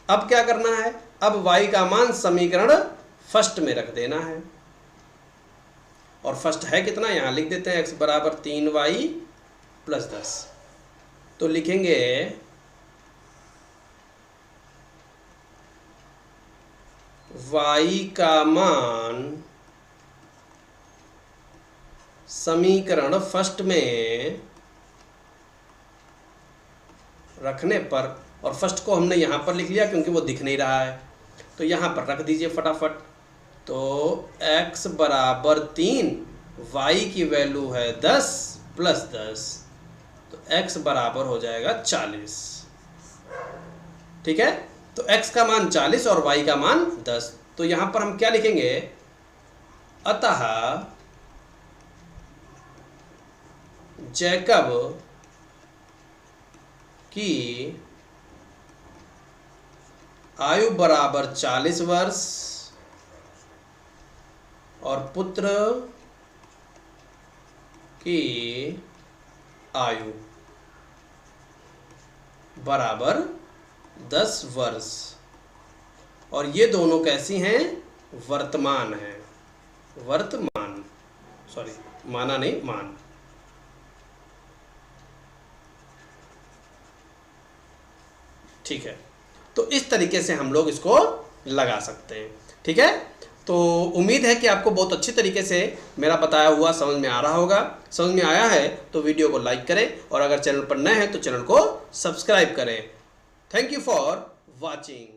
अब क्या करना है, अब y का मान समीकरण फर्स्ट में रख देना है, और फर्स्ट है कितना यहाँ लिख देते हैं, x बराबर 3y + 10। तो लिखेंगे y का मान समीकरण फर्स्ट में रखने पर, और फर्स्ट को हमने यहाँ पर लिख लिया क्योंकि वो दिख नहीं रहा है, तो यहाँ पर रख दीजिए फटाफट। तो x बराबर 3, y की वैल्यू है 10 + 10, तो x बराबर हो जाएगा 40। ठीक है, तो x का मान 40 और y का मान 10। तो यहाँ पर हम क्या लिखेंगे, अतः जैकब की आयु बराबर 40 वर्ष और पुत्र की आयु बराबर 10 वर्ष, और ये दोनों कैसी हैं, वर्तमान हैं, वर्तमान, सॉरी माना नहीं, मान। ठीक है, तो इस तरीके से हम लोग इसको लगा सकते हैं। ठीक है, तो उम्मीद है कि आपको बहुत अच्छी तरीके से मेरा बताया हुआ समझ में आ रहा होगा। समझ में आया है तो वीडियो को लाइक करें और अगर चैनल पर नए हैं तो चैनल को सब्सक्राइब करें। Thank you for watching.